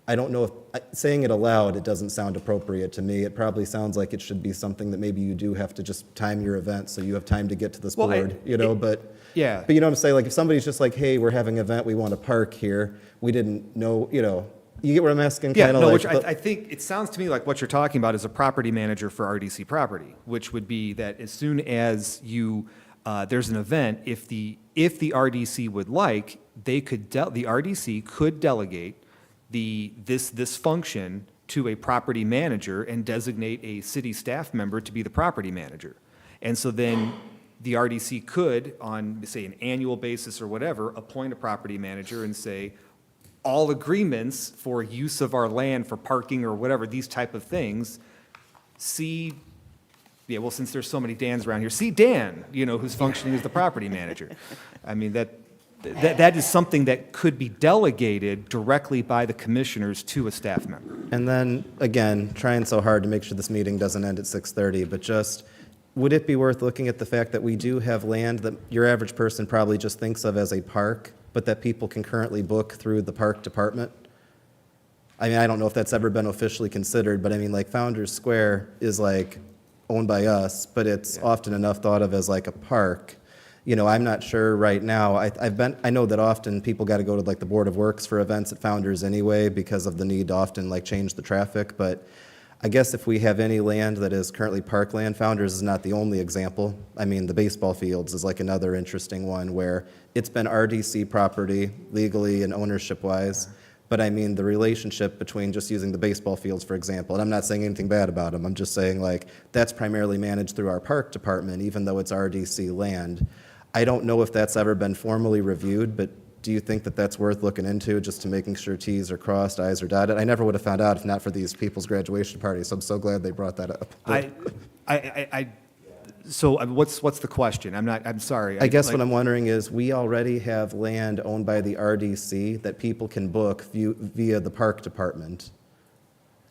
I don't know if, saying it aloud, it doesn't sound appropriate to me. It probably sounds like it should be something that maybe you do have to just time your event so you have time to get to this board, but. Yeah. But you know what I'm saying? Like if somebody's just like, hey, we're having an event, we want to park here, we didn't know, you get what I'm asking? Yeah, Kinda no, like which I think, it sounds to me like what you're talking about is a property manager for RDC property, which would be that as soon as there's an event, if the RDC would like, the RDC could delegate this function to a property manager and designate a city staff member to be the property manager. And so then the RDC could, on, say, an annual basis or whatever, appoint a property manager and say, all agreements for use of our land for parking or whatever, these type of things, since there's so many Dans around here, see Dan, who's functioning as the property manager. I mean, that is something that could be delegated directly by the commissioners to a staff member. And then, again, trying so hard to make sure this meeting doesn't end at 6:30, but just, would it be worth looking at the fact that we do have land that your average person probably just thinks of as a park, but that people can currently book through the park department? I mean, I don't know if that's ever been officially considered, but I mean, like Founders Square is like owned by us, but it's often enough thought of as like a park. You know, I'm not sure right now. I know that often people got to go to like the Board of Works for events at Founders anyway because of the need to often like change the traffic. But I guess if we have any land that is currently parkland, Founders is not the only example. I mean, the baseball fields is like another interesting one where it's been RDC property legally and ownership-wise. But I mean, the relationship between just using the baseball fields, for example, and I'm not saying anything bad about them, I'm just saying like, that's primarily managed through our park department, even though it's RDC land. I don't know if that's ever been formally reviewed, but do you think that that's worth looking into, just to making sure Ts are crossed, Is are dotted? I never would have found out if not for these people's graduation parties, so I'm so glad they brought that up. So what's the question? I'm sorry. I guess what I'm wondering is, we already have land owned by the RDC that people can book via the park department.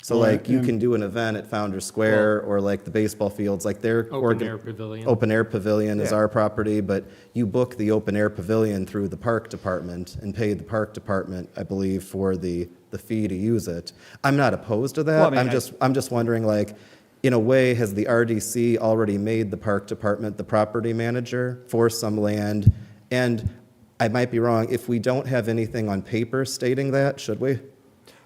So Well, like, you and- can do an event at Founders Square, or like the baseball fields, like their Open air pavilion. Open air pavilion is Yeah. our property, but you book the open air pavilion through the park department and pay the park department, I believe, for the fee to use it. I'm not opposed to that. Well, I mean, I'm just wondering, like, in a way, has the RDC already made the park department the property manager for some land? And I might be wrong, if we don't have anything on paper stating that, should we?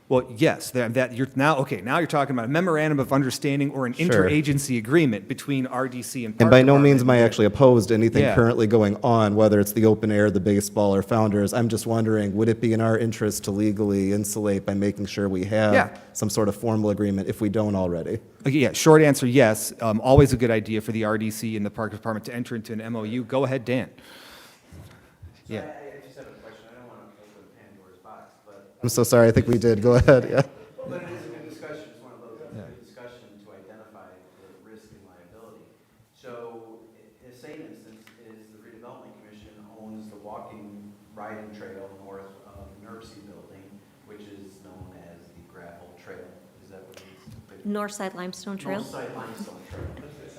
Well, yes, that you're now you're talking about a memorandum of understanding or an Sure. interagency agreement between RDC and Park And by no means Department. am I actually opposed to anything Yeah. currently going on, whether it's the open air, the baseball, or Founders. I'm just wondering, would it be in our interest to legally insulate by making sure we Yeah. have some sort of formal agreement if we don't already? Okay, yeah, short answer, yes. Always a good idea for the RDC and the Park Department to enter into an MOU. Go ahead, Dan. Yeah. I just have a question. I don't want to open Pandora's box, but. I'm so sorry, I think we did. Go ahead, yeah. But it is a good discussion. It's one of those, it's a good discussion to identify the risk and liability. So, the same instance is the Redevelopment Commission owns the walking riding trail north of the NERC building, which is known as the gravel trail. Is that what it is? Northside Limestone Trail? Northside Limestone Trail.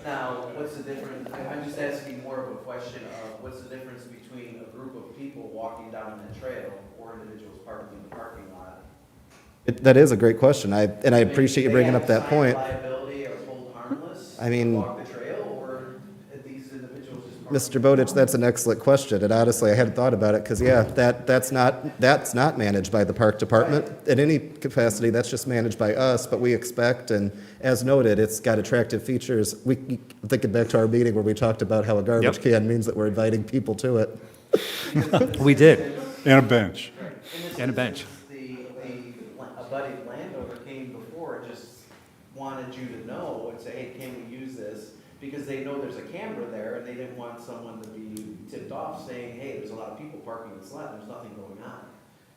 Now, what's the difference, I'm just asking more of a question of, what's the difference between a group of people walking down that trail or individuals parking in the parking lot? That is a great question. I appreciate you They bringing have up that point. liability or hold harmless? I mean- Walk the trail, or are these individuals just parking? Mr. Bowditch, that's an excellent question, and honestly, I hadn't thought about it, because, yeah, that's not managed by the park department. In any capacity, that's just managed by us, but we expect, and as noted, it's got attractive features. Thinking back to our meeting where we talked about how a garbage Yep. can means that we're inviting people to it. We did. And a bench. And a bench. The abutting landowner came before and just wanted you to know and say, hey, can we use this? Because they know there's a camera there, and they didn't want someone to be tipped off saying, hey, there's a lot of people parking in this lot, and there's nothing going on.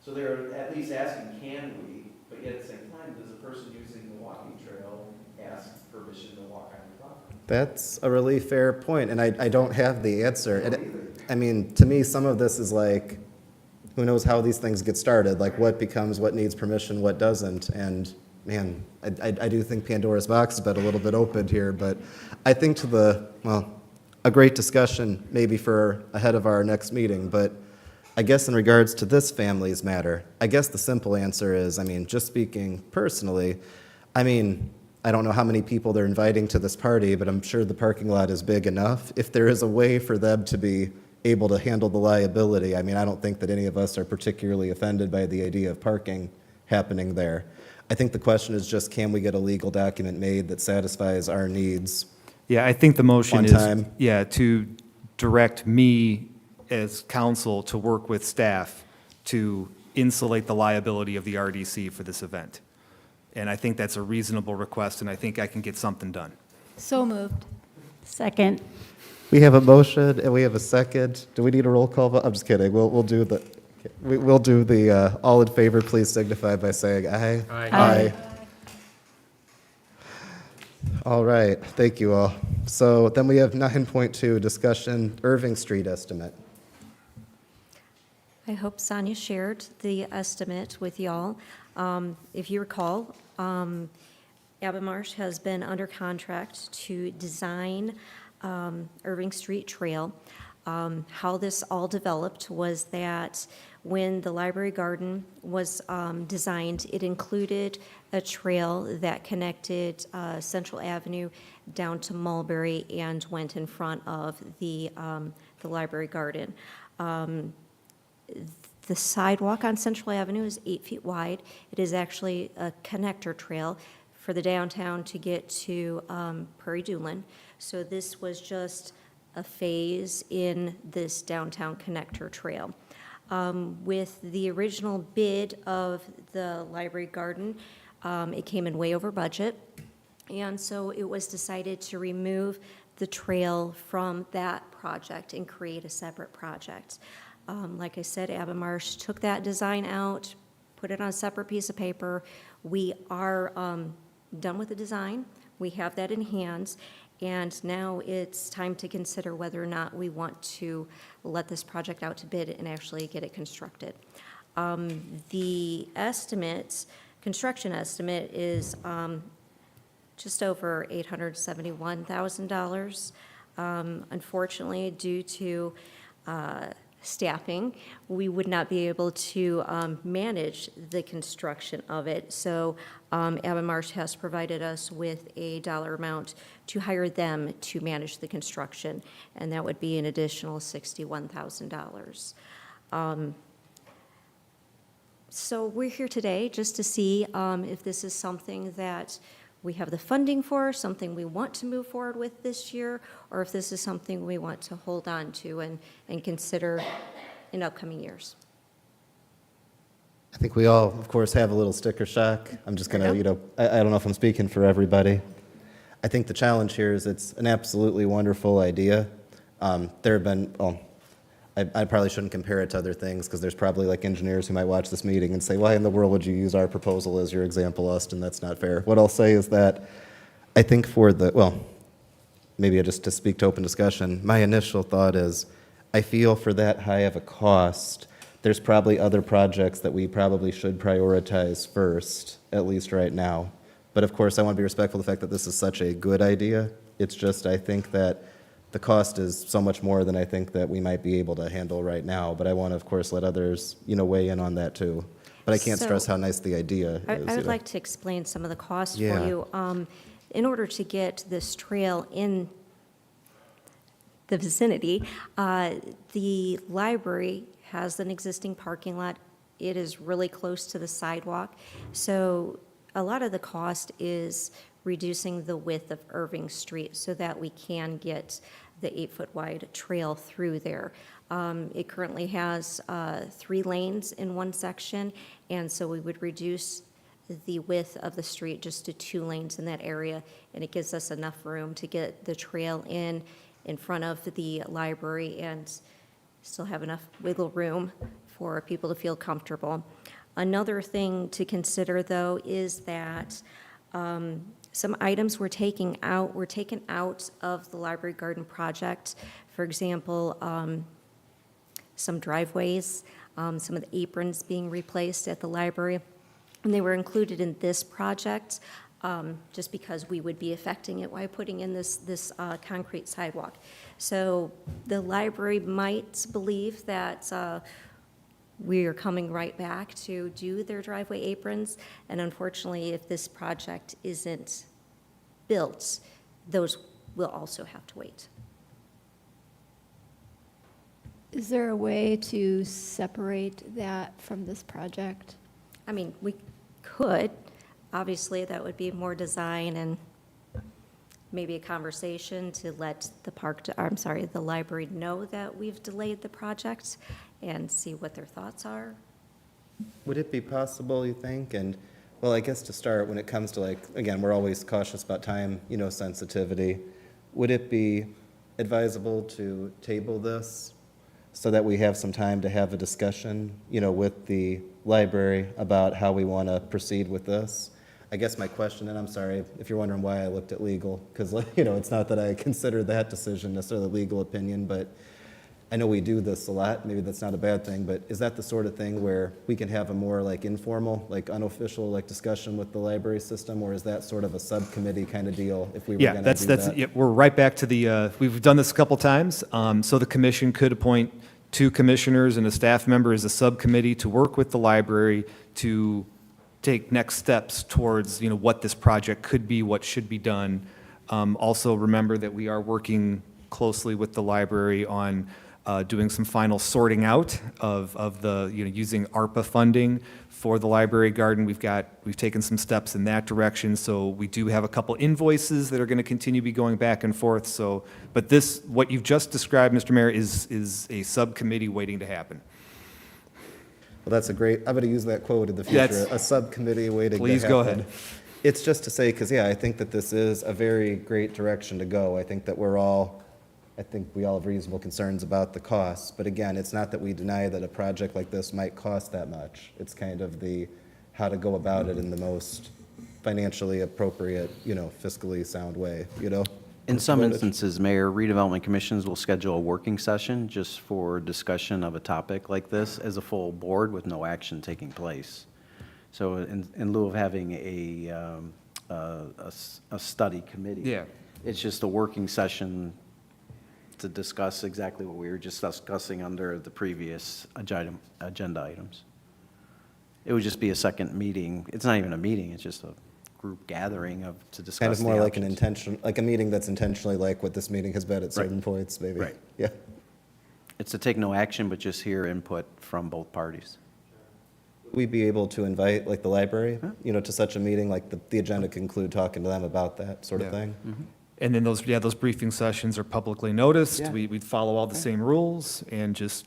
So they're at least asking, can we? But yet at the same time, does the person using the walking trail ask permission to walk on your property? That's a really fair point, and I don't have the answer. I mean, to me, some of this is like, who knows how these things get started, like what becomes, what needs permission, what doesn't, and man, I do think Pandora's box has been a little bit opened here, but I think a great discussion maybe for ahead of our next meeting, but I guess in regards to this family's matter, I guess the simple answer is, I mean, just speaking personally, I mean, I don't know how many people they're inviting to this party, but I'm sure the parking lot is big enough. If there is a way for them to be able to handle the liability, I mean, I don't think that any of us are particularly offended by the idea of parking happening there. I think the question is just, can we get a legal document made that satisfies our needs? Yeah, I think the motion One is, time. to direct me as counsel to work with staff to insulate the liability of the RDC for this event. And I think that's a reasonable request, and I think I can get something done. So moved. Second. We have a motion and we have a second. Do we need a roll call vote? I'm just kidding. We'll do the, all in favor, please signify by saying aye. Aye. Aye. All right, thank you all. So then we have 9.2, discussion Irving Street estimate. I hope Sonia shared the estimate with y'all. If you recall, Abamarsh has been under contract to design Irving Street Trail. How this all developed was that when the library garden was designed, it included a trail that connected Central Avenue down to Mulberry and went in front of the library garden. The sidewalk on Central Avenue is 8 feet wide. It is actually a connector trail for the downtown to get to Prairie Duland. So this was just a phase in this downtown connector trail. With the original bid of the library garden, it came in way over budget. And so it was decided to remove the trail from that project and create a separate project. Like I said, Abamarsh took that design out, put it on a separate piece of paper. We are done with the design. We have that in hand. And now it's time to consider whether or not we want to let this project out to bid and actually get it constructed. The estimate, construction estimate, is just over $871,000. Unfortunately, due to staffing, we would not be able to manage the construction of it. So Abamarsh has provided us with a dollar amount to hire them to manage the construction, and that would be an additional $61,000. So we're here today just to see if this is something that we have the funding for, something we want to move forward with this year, or if this is something we want to hold on to and consider in upcoming years. I think we all, of course, have a little sticker shock. I'm just going to, I don't know if I'm speaking for everybody. I think the challenge here is it's an absolutely wonderful idea. There have been, well, I probably shouldn't compare it to other things because there's probably like engineers who might watch this meeting and say, why in the world would you use our proposal as your example, Austin? That's not fair. What I'll say is that I think for the, well, maybe just to speak to open discussion, my initial thought is I feel for that high of a cost, there's probably other projects that we probably should prioritize first, at least right now. But of course, I want to be respectful of the fact that this is such a good idea. It's just, I think that the cost is so much more than I think that we might be able to handle right now. But I want to, of course, let others, weigh in on that too. But I can't stress how nice the idea is. I would like to explain some of the costs for Yeah. you. In order to get this trail in the vicinity, the library has an existing parking lot. It is really close to the sidewalk. So a lot of the cost is reducing the width of Irving Street so that we can get the 8-foot wide trail through there. It currently has 3 lanes in one section, and so we would reduce the width of the street just to 2 lanes in that area, and it gives us enough room to get the trail in front of the library and still have enough wiggle room for people to feel comfortable. Another thing to consider, though, is that some items were taken out of the library garden project. For example, some driveways, some of the aprons being replaced at the library. And they were included in this project just because we would be affecting it while putting in this concrete sidewalk. So the library might believe that we are coming right back to do their driveway aprons, and unfortunately, if this project isn't built, those will also have to wait. Is there a way to separate that from this project? I mean, we could. Obviously, that would be more design and maybe a conversation to let the library know that we've delayed the project and see what their thoughts are. Would it be possible, you think? And, well, I guess to start, when it comes to again, we're always cautious about time, sensitivity. Would it be advisable to table this so that we have some time to have a discussion, with the library about how we want to proceed with this? I guess my question, and I'm sorry if you're wondering why I looked at legal, because, it's not that I consider that decision necessarily legal opinion, but I know we do this a lot, maybe that's not a bad thing, but is that the sort of thing where we can have a more like informal, like unofficial, like discussion with the library system, or is that sort of a subcommittee kind of deal if we were Yeah, going to do that? yeah, we're right back to the, we've done this a couple times. So the commission could appoint 2 commissioners and a staff member as a subcommittee to work with the library to take next steps towards, what this project could be, what should be done. Also, remember that we are working closely with the library on doing some final sorting out of the, using ARPA funding for the library garden. We've taken some steps in that direction, so we do have a couple invoices that are going to continue to be going back and forth. So, but this, what you've just described, Mr. Mayor, is a subcommittee waiting to happen. Well, that's a great, I'm going to use that quote in the future, That's- a subcommittee waiting to Please go happen. ahead. It's just to say, because, yeah, I think that this is a very great direction to go. I think that I think we all have reasonable concerns about the costs, but again, it's not that we deny that a project like this might cost that much. It's kind of the, how to go about it in the most financially appropriate, fiscally sound way, In some Voted. instances, Mayor, redevelopment commissions will schedule a working session just for discussion of a topic like this as a full board with no action taking place. So in lieu of having a study committee. Yeah. It's just a working session to discuss exactly what we were just discussing under the previous agenda items. It would just be a second meeting. It's not even a meeting, it's just a group gathering to discuss kind of the more like options. like a meeting that's intentionally like what this meeting has been at certain points, maybe. Right. Yeah. It's to take no action, but just hear input from both parties. Would we be able to invite, like, the library, to such a meeting? Like, the agenda could include talking to them about that sort of Yeah. thing? And then those briefing sessions are publicly noticed. Yeah. We'd follow all the same rules and just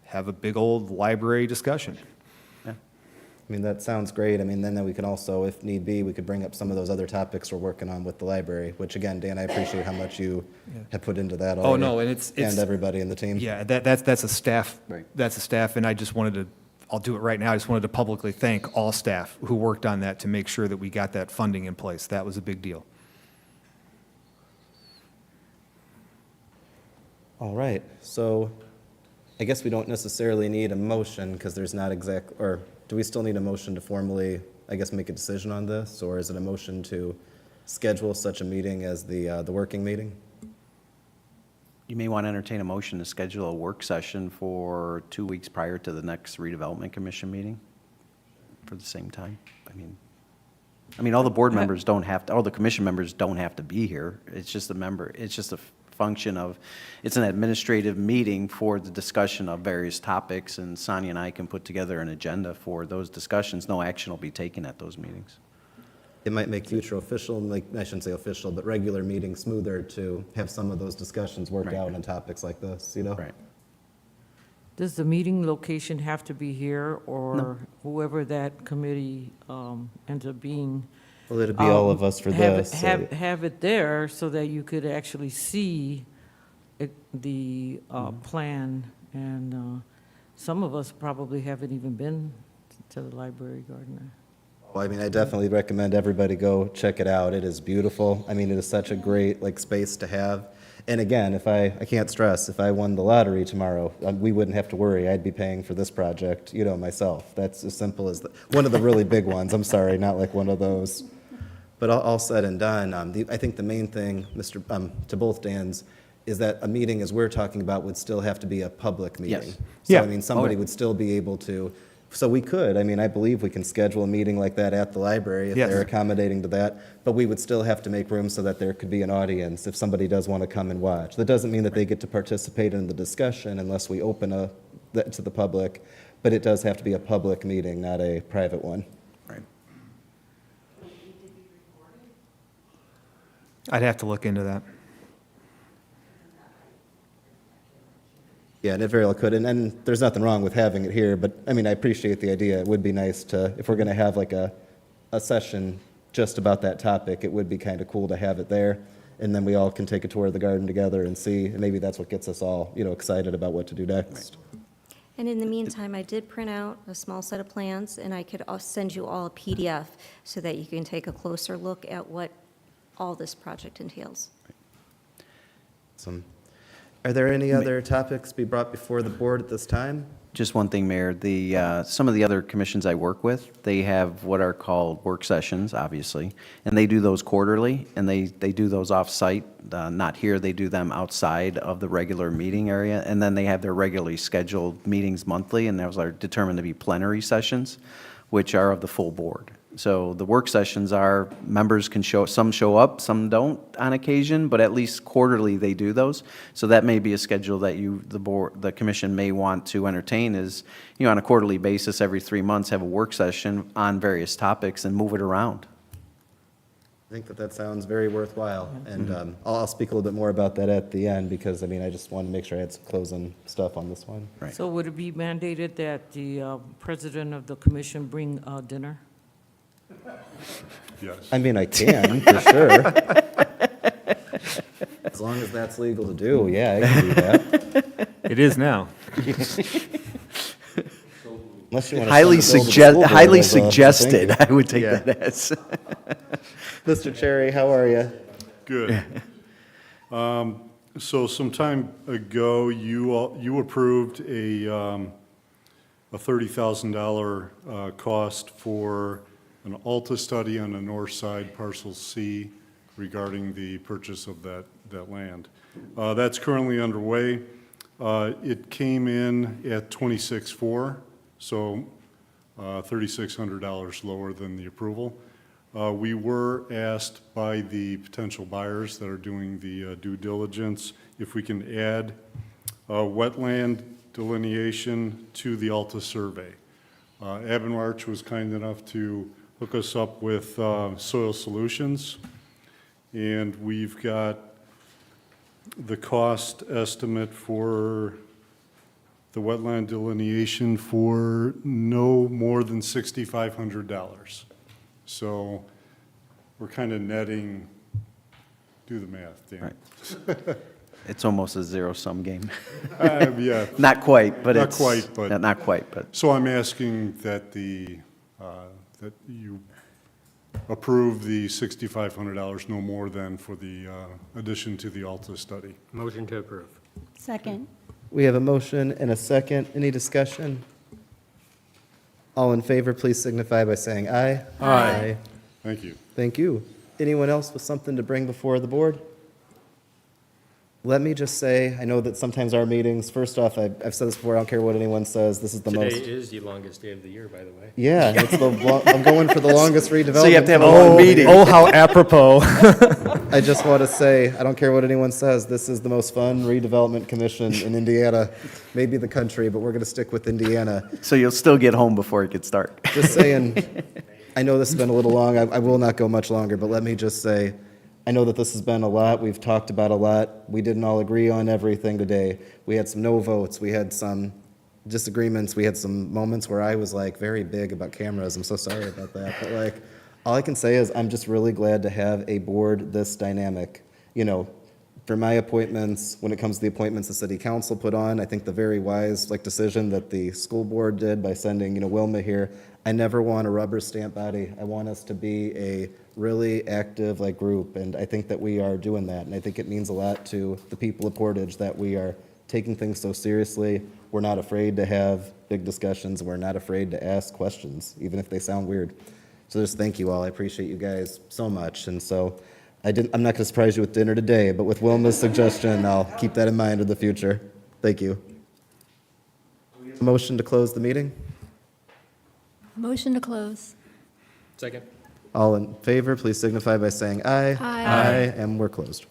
have a big old library discussion. I mean, that sounds great. I mean, then we can also, if need be, we could bring up some of those other topics we're working on with the library, which again, Dan, I appreciate how much you have put into that already. Oh, no, and it's. And everybody in the team. Yeah, that's a staff. Right. That's a staff, and I just wanted to, I'll do it right now. I just wanted to publicly thank all staff who worked on that to make sure that we got that funding in place. That was a big deal. All right, so I guess we don't necessarily need a motion because there's not or do we still need a motion to formally, I guess, make a decision on this? Or is it a motion to schedule such a meeting as the working meeting? You may want to entertain a motion to schedule a work session for 2 weeks prior to the next redevelopment commission meeting for the same time. I mean, all the board members don't have to, all the commission members don't have to be here. It's just a function of, it's an administrative meeting for the discussion of various topics, and Sonia and I can put together an agenda for those discussions. No action will be taken at those meetings. It might make future official, like, I shouldn't say official, but regular meetings smoother to have some of those discussions worked Right. out on topics like this, Right. Does the meeting location have to be here, or whoever that committee ends up being? Well, it'd be all of us for have this. it- so- Have it there so that you could actually see the plan, and some of us probably haven't even been to the library garden. Well, I mean, I definitely recommend everybody go check it out. It is beautiful. I mean, it is such a great, like, space to have. And again, I can't stress, if I won the lottery tomorrow, we wouldn't have to worry. I'd be paying for this project, myself. That's as simple as one of the really big ones. I'm sorry, not like one of those. But all said and done, I think the main thing, to both Dan's, is that a meeting, as we're talking about, would still have to be a public meeting. Yes. So, Yeah. I mean, somebody would still be able to, so we could, I believe we can schedule a meeting like that at the library if Yes. they're accommodating to that, but we would still have to make room so that there could be an audience if somebody does want to come and watch. That doesn't mean that they get to participate in the discussion unless we open that to the public, but it does have to be a public meeting, not a private one. Right. I'd have to look into that. Yeah, and it very well could, and there's nothing wrong with having it here, but, I appreciate the idea. It would be nice to, if we're going to have like a session just about that topic, it would be kind of cool to have it there, and then we all can take a tour of the garden together and see, and maybe that's what gets us all, excited about what to do next. And in the meantime, I did print out a small set of plans, and I could send you all a PDF so that you can take a closer look at what all this project entails. Are there any other topics to be brought before the board at this time? Just one thing, Mayor, some of the other commissions I work with, they have what are called work sessions, obviously, and they do those quarterly, and they do those off-site, not here, they do them outside of the regular meeting area, and then they have their regularly scheduled meetings monthly, and those are determined to be plenary sessions, which are of the full board. So the work sessions are, members can some show up, some don't on occasion, but at least quarterly they do those. So that may be a schedule that the commission may want to entertain is, on a quarterly basis, every 3 months, have a work session on various topics and move it around. I think that sounds very worthwhile, and I'll speak a little bit more about that at the end, because, I just wanted to make sure I had some closing stuff on this one. Right. So would it be mandated that the president of the commission bring dinner? Yes. I can, for sure. As long as that's legal to do, yeah, I can do that. It is now. Unless you want to Highly send the bill to the school board highly as a thank suggested, you. I would take Yeah. that as. Mr. Cherry, how are you? Good. So some time ago, you approved a $30,000 cost for an Alta study on the north side, parcel C, regarding the purchase of that land. That's currently underway. It came in at 26.4, so $3,600 lower than the approval. We were asked by the potential buyers that are doing the due diligence if we can add wetland delineation to the Alta survey. Avonmarch was kind enough to hook us up with Soil Solutions, and we've got the cost estimate for the wetland delineation for no more than $6,500. So we're kind of netting, do the math, Dan. Right. It's almost a zero-sum game. Yeah. Not quite, but Not it's. quite, but- Not quite, but. So I'm asking that that you approve the $6,500, no more than, for the addition to the Alta study. Motion to approve. Second. We have a motion and a second. Any discussion? All in favor, please signify by saying aye. Aye. Thank you. Thank you. Anyone else with something to bring before the board? Let me just say, I know that sometimes our meetings, first off, I've said this before, I don't care what anyone says, this is the Today most. is the longest day of the year, by the way. Yeah, it's I'm going for the longest redevelopment. So you have to have a commission long meeting. Oh, how apropos. I just want to say, I don't care what anyone says, this is the most fun redevelopment commission in Indiana, maybe the country, but we're going to stick with Indiana. So you'll still get home before it gets dark. Just saying, I know this has been a little long, I will not go much longer, but let me just say, I know that this has been a lot, we've talked about a lot, we didn't all agree on everything today. We had some no votes, we had some disagreements, we had some moments where I was like very big about cameras, I'm so sorry about that, but like, all I can say is I'm just really glad to have a board this dynamic. For my appointments, when it comes to the appointments the city council put on, I think the very wise decision that the school board did by sending Wilma here, I never want a rubber stamp body. I want us to be a really active group, and I think that we are doing that, and I think it means a lot to the people of Portage that we are taking things so seriously. We're not afraid to have big discussions. We're not afraid to ask questions, even if they sound weird. So just thank you all. I appreciate you guys so much, and so I'm not going to surprise you with dinner today, but with Wilma's suggestion, I'll keep that in mind in the future. Thank you. Motion to close the meeting? Motion to close. Second. All in favor, please signify by saying aye. Aye. And we're closed.